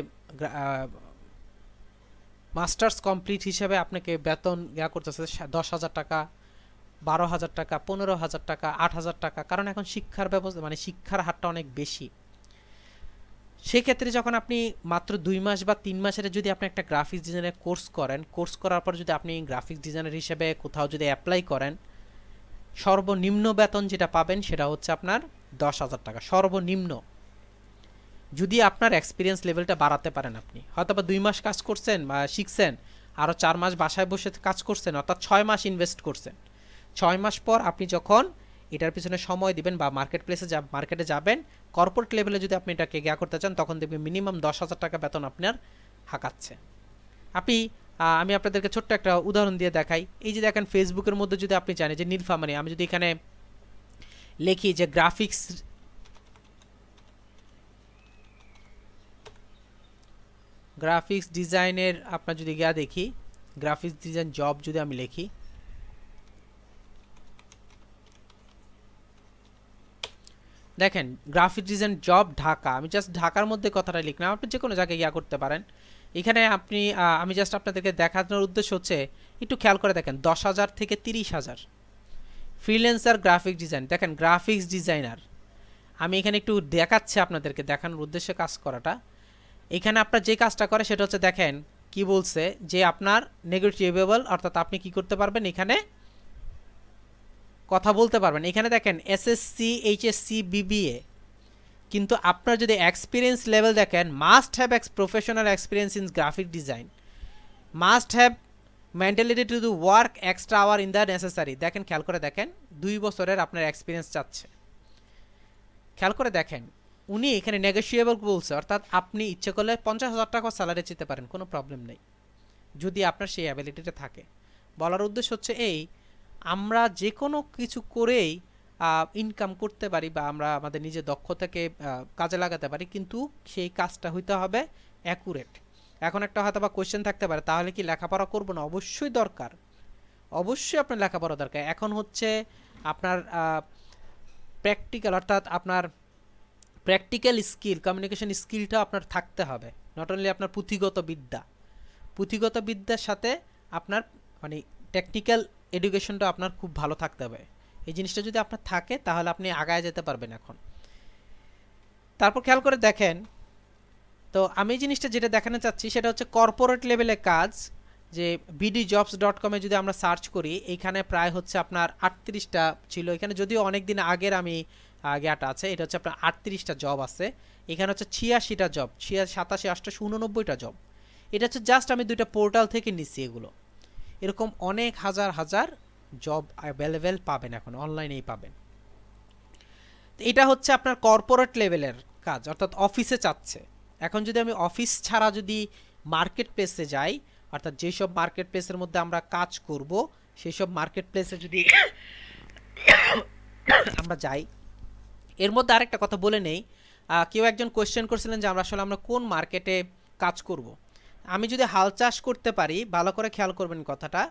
Speaker 1: মাস্টার্স কমপ্লিট হিসেবে আপনাকে বেতন করতেছে 10,000 টাকা, 12,000 টাকা, 15,000 টাকা, 8,000 টাকা, কারণ এখন শিক্ষার ব্যবস্থা মানে শিক্ষার হারটা অনেক বেশি। সেক্ষেত্রে যখন আপনি মাত্র 2 মাস বা 3 মাসের যদি আপনি একটা গ্রাফিক্স ডিজাইনের কোর্স করেন, কোর্স করার পর যদি আপনি গ্রাফিক্স ডিজাইনার হিসেবে কোথাও যদি অ্যাপ্লাই করেন, সর্বনিম্ন বেতন যেটা পাবেন সেটা হচ্ছে আপনার 10,000 টাকা সর্বনিম্ন। যদি আপনার এক্সপিরিয়েন্স লেভেলটা বাড়াতে পারেন, আপনি হয়তো বা 2 মাস কাজ করছেন বা শিখছেন, আরও 4 মাস বাসায় বসে কাজ করছেন, অর্থাৎ 6 মাস ইনভেস্ট করছেন। 6 মাস পর আপনি যখন এটার পিছনে সময় দিবেন বা মার্কেটে যাবেন, কর্পোরেট লেভেলে যদি আপনি এটাকে করতে চান, তখন দেখবেন মিনিমাম 10,000 টাকা বেতন আপনার হাঁকাচ্ছে। আমি আপনাদেরকে ছোট্ট একটা উদাহরণ দিয়ে দেখাই। এই যে দেখেন, ফেসবুকের মধ্যে যদি আপনি জানেন যে নীলফামারী, আমি যদি এখানে লিখি যে গ্রাফিক্স ডিজাইনের আপনার যদি দেখি, গ্রাফিক্স ডিজাইন জব যদি আমি লিখি, দেখেন গ্রাফিক ডিজাইন জব ঢাকা, আমি জাস্ট ঢাকার মধ্যে কথাটা লিখলাম, আপনি যে কোনো জায়গায় করতে পারেন। এখানে আমি জাস্ট আপনাদেরকে দেখানোর উদ্দেশ্য হচ্ছে, একটু খেয়াল করে দেখেন, 10,000 থেকে 30,000 ফ্রিল্যান্সার গ্রাফিক ডিজাইন। দেখেন গ্রাফিক্স ডিজাইনার, আমি এখানে একটু দেখাচ্ছি আপনাদেরকে, দেখানোর উদ্দেশ্যে কাজ করাটা। এখানে আপনার যে কাজটা করে সেটা হচ্ছে, দেখেন কি বলছে যে আপনার নেগোটিয়েবল, অর্থাৎ আপনি কি করতে পারবেন, এখানে কথা বলতে পারবেন। এখানে দেখেন এসএসসি, এইচএসসি, বিবিএ, কিন্তু আপনার যদি এক্সপিরিয়েন্স লেভেল দেখেন, must have professional experience in graphic design, must have mentality to do work extra hour in the necessary. দেখেন খেয়াল করে দেখেন, 2 বছরের আপনার এক্সপিরিয়েন্স চাচ্ছে। খেয়াল করে দেখেন, উনি এখানে নেগোশিয়েবল বলছে, অর্থাৎ আপনি ইচ্ছে করলে 50,000 টাকা স্যালারি চেতে পারেন, কোনো প্রবলেম নেই, যদি আপনার সেই অ্যাবিলিটিটা থাকে। বলার উদ্দেশ্য হচ্ছে এই, আমরা যে কোনো কিছু করেই ইনকাম করতে পারি বা আমরা আমাদের নিজের দক্ষতাকে কাজে লাগাতে পারি, কিন্তু সেই কাজটা হইতে হবে অ্যাকুরেট। এখন একটা হয়তো বা কোয়েশ্চেন থাকতে পারে, তাহলে কি লেখাপড়া করবো না? অবশ্যই দরকার, অবশ্যই আপনার লেখাপড়া দরকার। এখন হচ্ছে আপনার প্র্যাকটিক্যাল, অর্থাৎ আপনার প্র্যাকটিক্যাল স্কিল, কমিউনিকেশন স্কিলটা আপনার থাকতে হবে। নট অনলি আপনার পুঁথিগত বিদ্যার সাথে আপনার মানে টেকনিক্যাল এডুকেশনটা আপনার খুব ভালো থাকতে হবে। এই জিনিসটা যদি আপনার থাকে, তাহলে আপনি আগায় যেতে পারবেন এখন। তারপর খেয়াল করে দেখেন, তো আমি জিনিসটা যেটা দেখাতে চাচ্ছি সেটা হচ্ছে কর্পোরেট লেভেলে কাজ। যে bdjobs.com যদি আমরা সার্চ করি, এইখানে প্রায় হচ্ছে আপনার 38টা ছিল। এখানে যদিও অনেক দিন আগের আমি জ্ঞাটা আছে, এটা হচ্ছে আপনার 38টা জব আছে। এখানে হচ্ছে 86টা জব, 87, 88, 89টা জব। এটা হচ্ছে জাস্ট আমি 2টা পোর্টাল থেকে নিচ্ছি এগুলো। এরকম অনেক হাজার হাজার জব অ্যাভেলেবেল পাবেন, এখন অনলাইনেই পাবেন। এটা হচ্ছে আপনার কর্পোরেট লেভেলের কাজ, অর্থাৎ অফিসে চাচ্ছে। এখন যদি আমি অফিস ছাড়া যদি মার্কেট প্লেসে যাই, অর্থাৎ যেসব মার্কেট প্লেসের মধ্যে আমরা কাজ করব, সেই সব মার্কেট প্লেসে যদি আমরা যাই, এর মধ্যে আরেকটা কথা বলে নেই, কেউ একজন কোয়েশ্চেন করছিলেন যে আমরা কোন মার্কেটে কাজ করব। আমি যদি হাল চাষ করতে পারি, ভালো করে খেয়াল করবেন কথাটা,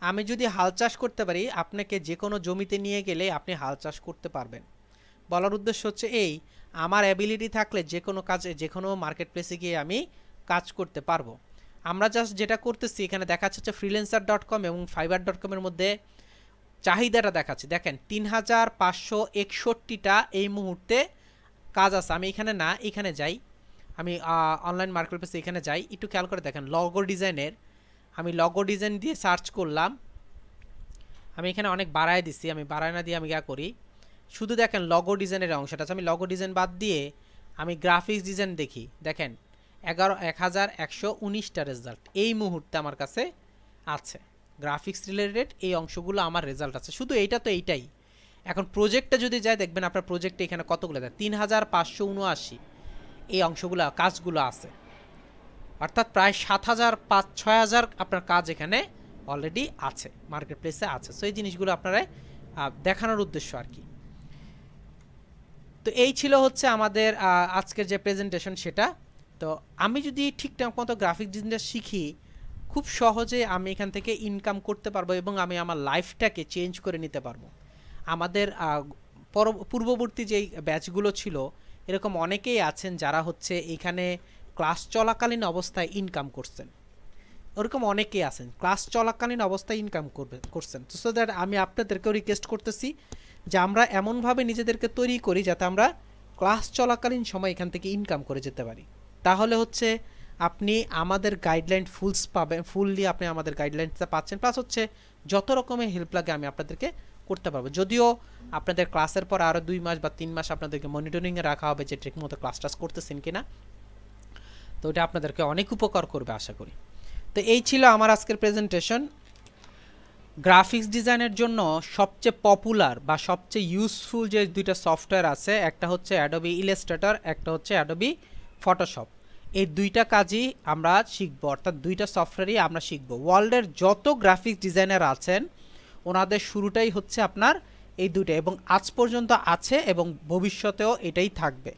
Speaker 1: আমি যদি হাল চাষ করতে পারি, আপনাকে যে কোনো জমিতে নিয়ে গেলে আপনি হাল চাষ করতে পারবেন। বলার উদ্দেশ্য হচ্ছে এই, আমার অ্যাবিলিটি থাকলে যে কোনো কাজে, যে কোনো মার্কেট প্লেসে গিয়ে আমি কাজ করতে পারবো। আমরা জাস্ট যেটা করতেছি, এখানে দেখাচ্ছে হচ্ছে freelancer.com এবং fiverr.com এর মধ্যে চাহিদাটা দেখাচ্ছে। দেখেন 3,561টা এই মুহূর্তে কাজ আছে। আমি এখানে যাই, আমি অনলাইন মার্কেট প্লেসে এখানে যাই, একটু খেয়াল করে দেখেন লগো ডিজাইনের, আমি লগো ডিজাইন দিয়ে সার্চ করলাম। আমি এখানে অনেক বাড়ায় দিছি, আমি বাড়ায় না দিয়ে আমি করি, শুধু দেখেন লগো ডিজাইনের অংশটা আছে। আমি লগো ডিজাইন বাদ দিয়ে আমি গ্রাফিক্স ডিজাইন দেখি, দেখেন 11,119টা রেজাল্ট এই মুহূর্তে আমার কাছে আছে। গ্রাফিক্স রিলেটেড এই অংশগুলো আমার রেজাল্ট আছে, শুধু এইটা তো এইটাই। এখন প্রজেক্টটা যদি যায়, দেখবেন আপনার প্রজেক্টে এখানে কতগুলো দেয়, 3,579 এই অংশগুলো, কাজগুলো আছে। অর্থাৎ প্রায় 7,000-6,000 আপনার কাজ এখানে অলরেডি আছে, মার্কেট প্লেসে আছে। সো এই জিনিসগুলো আপনারা দেখানোর উদ্দেশ্য আর কি। তো এই ছিল হচ্ছে আমাদের আজকের যে প্রেজেন্টেশন সেটা। তো আমি যদি ঠিকঠাক মতো গ্রাফিক ডিজাইনটা শিখি, খুব সহজে আমি এখান থেকে ইনকাম করতে পারবো এবং আমি আমার লাইফটাকে চেঞ্জ করে নিতে পারবো। আমাদের পূর্ববর্তী যেই ব্যাচগুলো ছিল, এরকম অনেকেই আছেন যারা হচ্ছে এখানে ক্লাস চলাকালীন অবস্থায় ইনকাম করছেন, ওরকম অনেকেই আছেন ক্লাস চলাকালীন অবস্থায় ইনকাম করছেন। তো সো দ্যাট আমি আপনাদেরকেও রিকোয়েস্ট করতেছি যে আমরা এমনভাবে নিজেদেরকে তৈরি করি যাতে আমরা ক্লাস চলাকালীন সময় এখান থেকে ইনকাম করে যেতে পারি। তাহলে হচ্ছে আপনি আমাদের গাইডলাইন ফুললি আপনি আমাদের গাইডলাইনটা পাচ্ছেন, প্লাস হচ্ছে যত রকমের হেল্প লাগে আমি আপনাদেরকে করতে পারবো। যদিও আপনাদের ক্লাসের পর আরও 2 মাস বা 3 মাস আপনাদেরকে মনিটরিংয়ে রাখা হবে যে ঠিক মতো ক্লাস টাস করতেছেন কিনা, তো এটা আপনাদেরকে অনেক উপকার করবে আশা করি। তো এই ছিল আমার আজকের প্রেজেন্টেশন। গ্রাফিক্স ডিজাইনের জন্য সবচেয়ে পপুলার বা সবচেয়ে ইউজফুল যে দুইটা সফটওয়্যার আছে, একটা হচ্ছে অ্যাডোবি ইলাস্ট্রেটর, একটা হচ্ছে অ্যাডোবি ফটোশপ। এই দুইটা কাজই আমরা শিখব, অর্থাৎ দুইটা সফটওয়্যারই আমরা শিখব। ওয়ার্ল্ডের যত গ্রাফিক্স ডিজাইনার আছেন ওনাদের শুরুটাই হচ্ছে আপনার এই দুইটা, এবং আজ পর্যন্ত আছে এবং ভবিষ্যতেও এটাই থাকবে।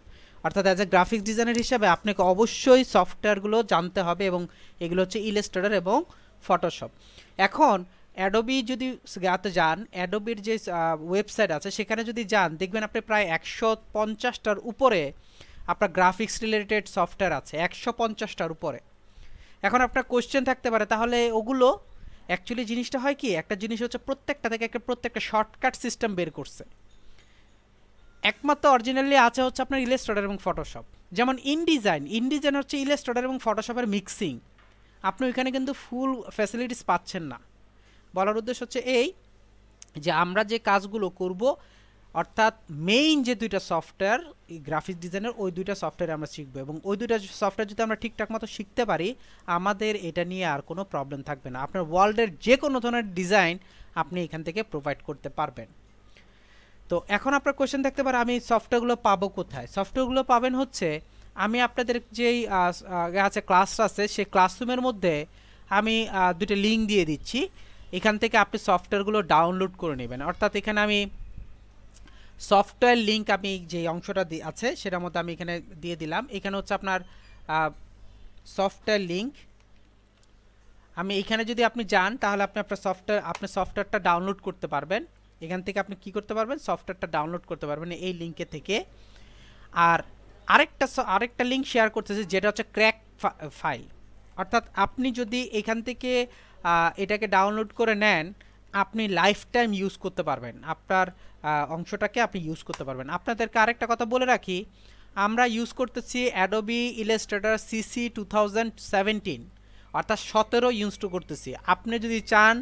Speaker 1: অর্থাৎ অ্যাজ এ গ্রাফিক্স ডিজাইনার হিসাবে আপনাকে অবশ্যই সফটওয়্যারগুলো জানতে হবে, এবং এগুলো হচ্ছে ইলাস্ট্রেটর এবং ফটোশপ। এখন অ্যাডোবি যদি যান, অ্যাডোবির যে ওয়েবসাইট আছে সেখানে যদি যান, দেখবেন আপনি প্রায় 150টার উপরে আপনার গ্রাফিক্স রিলেটেড সফটওয়্যার আছে, 150টার উপরে। এখন আপনার কোশ্চেন থাকতে পারে তাহলে ওগুলো অ্যাকচুয়ালি জিনিসটা হয় কি, একটা জিনিস হচ্ছে প্রত্যেকটা থেকে প্রত্যেকটা শর্টকাট সিস্টেম বের করছে। একমাত্র অরিজিনালি আছে হচ্ছে আপনার ইলাস্ট্রেটর এবং ফটোশপ। যেমন ইনডিজাইন হচ্ছে ইলাস্ট্রেটর এবং ফটোশপের মিক্সিং। আপনি ওইখানে কিন্তু ফুল ফ্যাসিলিটিস পাচ্ছেন না। বলার উদ্দেশ্য হচ্ছে এই যে আমরা যে কাজগুলো করব, অর্থাৎ মেইন যে দুইটা সফটওয়্যার গ্রাফিক্স ডিজাইনের, ওই দুইটা সফটওয়্যার আমরা শিখবো, এবং ওই দুইটা সফটওয়্যার যদি আমরা ঠিকঠাক মতো শিখতে পারি আমাদের এটা নিয়ে আর কোনো প্রবলেম থাকবে না। আপনার ওয়ার্ল্ডের যে কোনো ধরনের ডিজাইন আপনি এখান থেকে প্রোভাইড করতে পারবেন। তো এখন আপনার কোয়েশ্চেন থাকতে পারে আমি সফটওয়্যারগুলো পাবো কোথায়? সফটওয়্যারগুলো পাবেন হচ্ছে, আমি আপনাদের যেই আছে ক্লাসটা আছে সেই ক্লাসরুমের মধ্যে আমি দুটো লিঙ্ক দিয়ে দিচ্ছি, এখান থেকে আপনি সফটওয়্যারগুলো ডাউনলোড করে নেবেন। অর্থাৎ এখানে আমি সফটওয়্যার লিঙ্ক, আমি যে অংশটা আছে সেটার মধ্যে আমি এখানে দিয়ে দিলাম। এখানে হচ্ছে আপনার সফটওয়্যার লিঙ্ক। আমি এখানে যদি আপনি যান তাহলে আপনি আপনার সফটওয়্যারটা ডাউনলোড করতে পারবেন। এখান থেকে আপনি কি করতে পারবেন, সফটওয়্যারটা ডাউনলোড করতে পারবেন এই লিঙ্কে থেকে। আর আরেকটা লিঙ্ক শেয়ার করতেছি যেটা হচ্ছে ক্র্যাক ফাইল। অর্থাৎ আপনি যদি এখান থেকে এটাকে ডাউনলোড করে নেন, আপনি লাইফ টাইম ইউজ করতে পারবেন, আপনার অংশটাকে আপনি ইউজ করতে পারবেন। আপনাদেরকে আরেকটা কথা বলে রাখি, আমরা ইউজ করতেছি অ্যাডোবি ইলাস্ট্রেটর সিসি 2017, অর্থাৎ 17 ইউজ করতেছি। আপনি যদি চান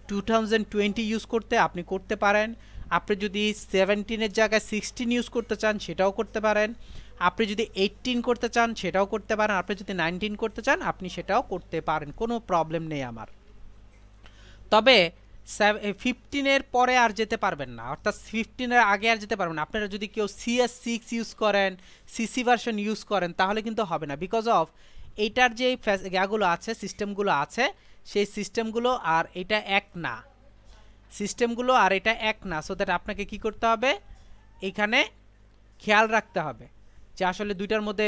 Speaker 1: 2020 ইউজ করতে আপনি করতে পারেন। আপনি যদি 17-এর জায়গায় 16 ইউজ করতে চান সেটাও করতে পারেন। আপনি যদি 18 করতে চান সেটাও করতে পারেন। আপনি যদি 19 করতে চান আপনি সেটাও করতে পারেন, কোনো প্রবলেম নেই আমার। তবে 15-এর পরে আর যেতে পারবেন না, অর্থাৎ 15-এর আগে আর যেতে পারবেন না। আপনারা যদি কেউ CS6 ইউজ করেন, সিসি ভার্সন ইউজ করেন তাহলে কিন্তু হবে না, বিকজ অফ এইটার যে ইয়াগুলো আছে, সিস্টেমগুলো আছে, সেই সিস্টেমগুলো আর এটা এক না, সিস্টেমগুলো আর এটা এক না। সো দ্যাট আপনাকে কি করতে হবে, এখানে খেয়াল রাখতে হবে যে আসলে দুইটার মধ্যে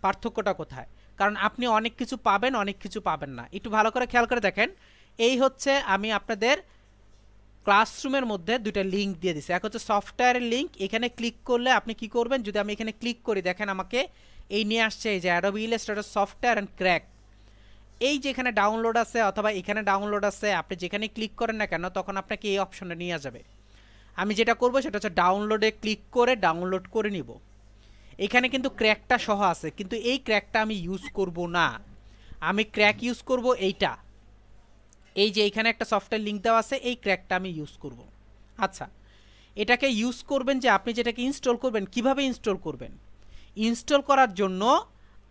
Speaker 1: পার্থক্যটা কোথায়। কারণ আপনি অনেক কিছু পাবেন, অনেক কিছু পাবেন না। একটু ভালো করে খেয়াল করে দেখেন, এই হচ্ছে আমি আপনাদের ক্লাসরুমের মধ্যে দুইটা লিঙ্ক দিয়ে দিচ্ছি। এক হচ্ছে সফটওয়্যারের লিঙ্ক, এখানে ক্লিক করলে আপনি কি করবেন, যদি আমি এখানে ক্লিক করি দেখেন আমাকে এই নিয়ে আসছে এই যে Adobe Illustrator software and crack. এই যে এখানে ডাউনলোড আছে অথবা এখানে ডাউনলোড আছে, আপনি যেখানে ক্লিক করেন না কেন তখন আপনাকে এই অপশনে নিয়ে যাবে। আমি যেটা করব সেটা হচ্ছে ডাউনলোডে ক্লিক করে ডাউনলোড করে নিব। এখানে কিন্তু ক্র্যাকটা সহ আছে, কিন্তু এই ক্র্যাকটা আমি ইউজ করব না। আমি ক্র্যাক ইউজ করব এইটা, এই যে এখানে একটা সফটওয়্যার লিঙ্ক দেওয়া আছে, এই ক্র্যাকটা আমি ইউজ করব। আচ্ছা, এটাকে ইউজ করবেন যে আপনি যেটাকে ইনস্টল করবেন, কিভাবে ইনস্টল করবেন? ইনস্টল করার জন্য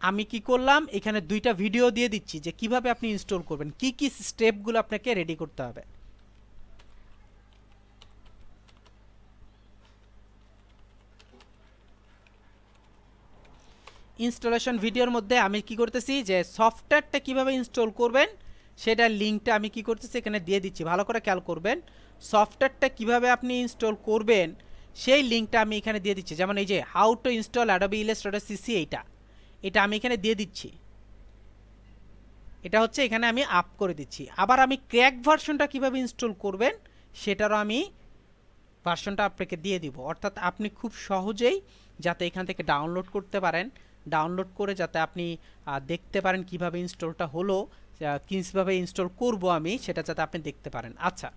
Speaker 1: আমি কি করলাম, এখানে দুইটা ভিডিও দিয়ে দিচ্ছি যে কিভাবে আপনি ইনস্টল করবেন, কি কি স্টেপগুলো আপনাকে রেডি করতে হবে। ইনস্টলেশন ভিডিওর মধ্যে আমি কি করতেছি যে সফটওয়্যারটা কিভাবে ইনস্টল করবেন সেটার লিঙ্কটা আমি কি করতেছি এখানে দিয়ে দিচ্ছি। ভালো করে খেয়াল করবেন, সফটওয়্যারটা কিভাবে আপনি ইনস্টল করবেন সেই লিঙ্কটা আমি এখানে দিয়ে দিচ্ছি। যেমন এই যে how to install Adobe Illustrator CC, এটা আমি এখানে দিয়ে দিচ্ছি। এটা হচ্ছে এখানে আমি আপ করে দিচ্ছি। আবার আমি ক্র্যাক ভার্সনটা কিভাবে ইনস্টল করবেন সেটারও আমি ভার্সনটা আপনাকে দিয়ে দিব। অর্থাৎ আপনি খুব সহজেই যাতে এখান থেকে ডাউনলোড করতে পারেন, ডাউনলোড করে যাতে আপনি দেখতে পারেন কিভাবে ইনস্টলটা হলো, কিভাবে ইনস্টল করব আমি সেটা যাতে আপনি দেখতে পারেন। আচ্ছা,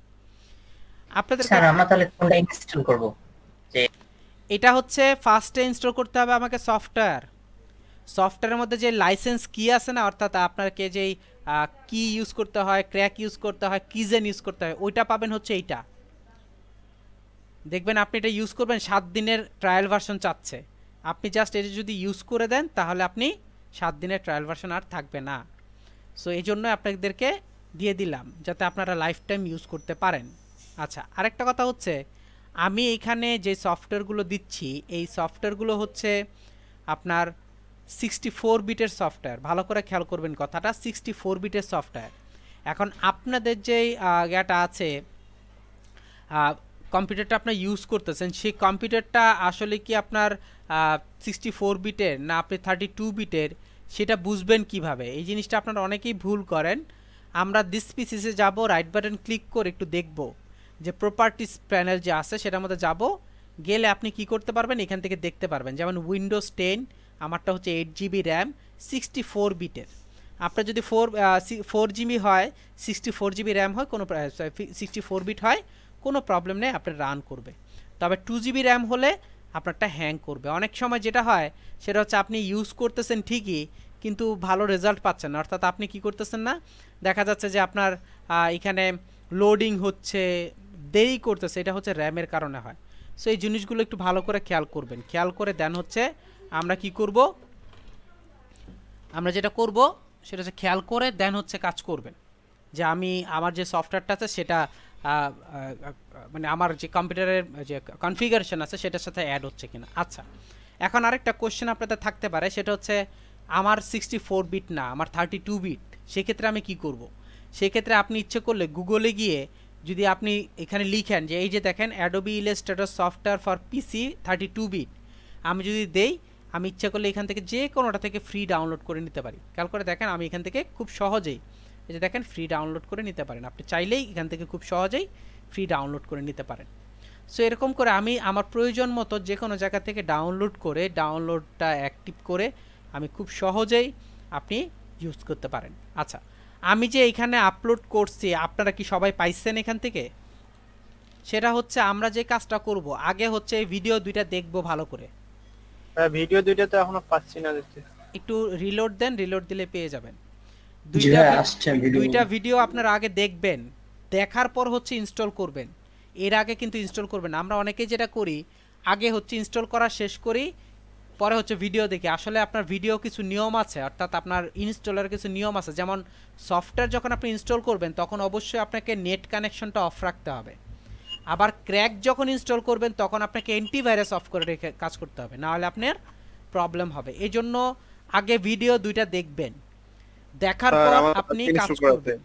Speaker 1: আপনাদের
Speaker 3: স্যার আমরা তাহলে কোনটা ইনস্টল করব? যে
Speaker 1: এটা হচ্ছে ফার্স্টে ইনস্টল করতে হবে আমাকে সফটওয়্যারের মধ্যে যে লাইসেন্স কি আছে না, অর্থাৎ আপনাকে যেই কি ইউজ করতে হয়, ক্র্যাক ইউজ করতে হয়, কিজেন ইউজ করতে হয়, ওইটা পাবেন হচ্ছে এইটা। দেখবেন আপনি এটা ইউজ করবেন, 7 দিনের ট্রায়াল ভার্সন চাচ্ছে। আপনি জাস্ট এটা যদি ইউজ করে দেন তাহলে আপনি 7 দিনের ট্রায়াল ভার্সন আর থাকবে না। সো এই জন্য আপনাদেরকে দিয়ে দিলাম যাতে আপনারা লাইফ টাইম ইউজ করতে পারেন। আচ্ছা, আরেকটা কথা হচ্ছে আমি এখানে যে সফটওয়্যারগুলো দিচ্ছি এই সফটওয়্যারগুলো হচ্ছে আপনার 64 বিটের সফটওয়্যার। ভালো করে খেয়াল করবেন কথাটা, 64 বিটের সফটওয়্যার। এখন আপনাদের যেই ইয়াটা আছে কম্পিউটারটা আপনার ইউজ করতেছেন, সেই কম্পিউটারটা আসলে কি আপনার 64 বিটের না আপনি 32 বিটের, সেটা বুঝবেন কিভাবে? এই জিনিসটা আপনারা অনেকেই ভুল করেন। আমরা দিস পিসিসে যাব, রাইট বাটন ক্লিক করে একটু দেখব যে প্রপার্টিস প্যানেল যে আছে সেটার মধ্যে যাব, গেলে আপনি কি করতে পারবেন এখান থেকে দেখতে পারবেন। যেমন উইন্ডোজ 10 আমারটা হচ্ছে 8 GB র্যাম 64 বিটের। আপনার যদি 4 GB হয়, 64 GB র্যাম হয়, কোনো 64 বিট হয়, কোনো প্রবলেম নেই, আপনার রান করবে। তবে 2 GB র্যাম হলে আপনারটা হ্যাং করবে। অনেক সময় যেটা হয় সেটা হচ্ছে আপনি ইউজ করতেছেন ঠিকই কিন্তু ভালো রেজাল্ট পাচ্ছেন না, অর্থাৎ আপনি কি করতেছেন না, দেখা যাচ্ছে যে আপনার এখানে লোডিং হচ্ছে, দেরি করতেছে, এটা হচ্ছে র্যামের কারণে হয়। সো এই জিনিসগুলো একটু ভালো করে খেয়াল করবেন। খেয়াল করে দেন হচ্ছে আমরা কি করব, আমরা যেটা করব সেটা হচ্ছে খেয়াল করে দেন হচ্ছে কাজ করবেন যে আমি আমার যে সফটওয়্যারটা আছে সেটা মানে আমার যে কম্পিউটারের যে কনফিগারেশন আছে সেটার সাথে অ্যাড হচ্ছে কিনা। আচ্ছা, এখন আরেকটা কোশ্চেন আপনাদের থাকতে পারে, সেটা হচ্ছে আমার 64 বিট না, আমার 32 বিট, সেক্ষেত্রে আমি কি করব? সেক্ষেত্রে আপনি ইচ্ছে করলে গুগলে গিয়ে যদি আপনি এখানে লিখেন যে এই যে দেখেন Adobe Illustrator software for PC 32 bit, আমি যদি দেই, আমি ইচ্ছা করলে এখান থেকে যে কোনোটা থেকে ফ্রি ডাউনলোড করে নিতে পারি। খেয়াল করে দেখেন আমি এখান থেকে খুব সহজেই, এই যে দেখেন ফ্রি ডাউনলোড করে নিতে পারেন, আপনি চাইলেই এখান থেকে খুব সহজেই ফ্রি ডাউনলোড করে নিতে পারেন। সো এরকম করে আমি আমার প্রয়োজন মতো যে কোনো জায়গা থেকে ডাউনলোড করে ডাউনলোডটা অ্যাক্টিভ করে আমি খুব সহজেই আপনি ইউজ করতে পারেন। আচ্ছা, আমি যে এখানে আপলোড করছি আপনারা কি সবাই পাইছেন এখান থেকে? সেটা হচ্ছে আমরা যে কাজটা করব, আগে হচ্ছে এই ভিডিও দুইটা দেখব ভালো করে।
Speaker 4: ভিডিও দুইটা তো এখনো পাচ্ছি না দেখতে।
Speaker 1: একটু রিলোড দেন, রিলোড দিলে পেয়ে যাবেন।
Speaker 3: জি ভাই, আসছে ভিডিও।
Speaker 1: দুইটা ভিডিও আপনারা আগে দেখবেন, দেখার পর হচ্ছে ইনস্টল করবেন। এর আগে কিন্তু ইনস্টল করবেন না। আমরা অনেকেই যেটা করি, আগে হচ্ছে ইনস্টল করা শেষ করি, পরে হচ্ছে ভিডিও দেখি। আসলে আপনার ভিডিও কিছু নিয়ম আছে, অর্থাৎ আপনার ইনস্টলের কিছু নিয়ম আছে। যেমন সফটওয়্যার যখন আপনি ইনস্টল করবেন তখন অবশ্যই আপনাকে নেট কানেকশনটা অফ রাখতে হবে। আবার ক্র্যাক যখন ইনস্টল করবেন তখন আপনাকে অ্যান্টিভাইরাস অফ করে রেখে কাজ করতে হবে, না হলে আপনার প্রবলেম হবে। এই জন্য আগে ভিডিও দুইটা দেখবেন, দেখার পর আপনি কাজ করবেন।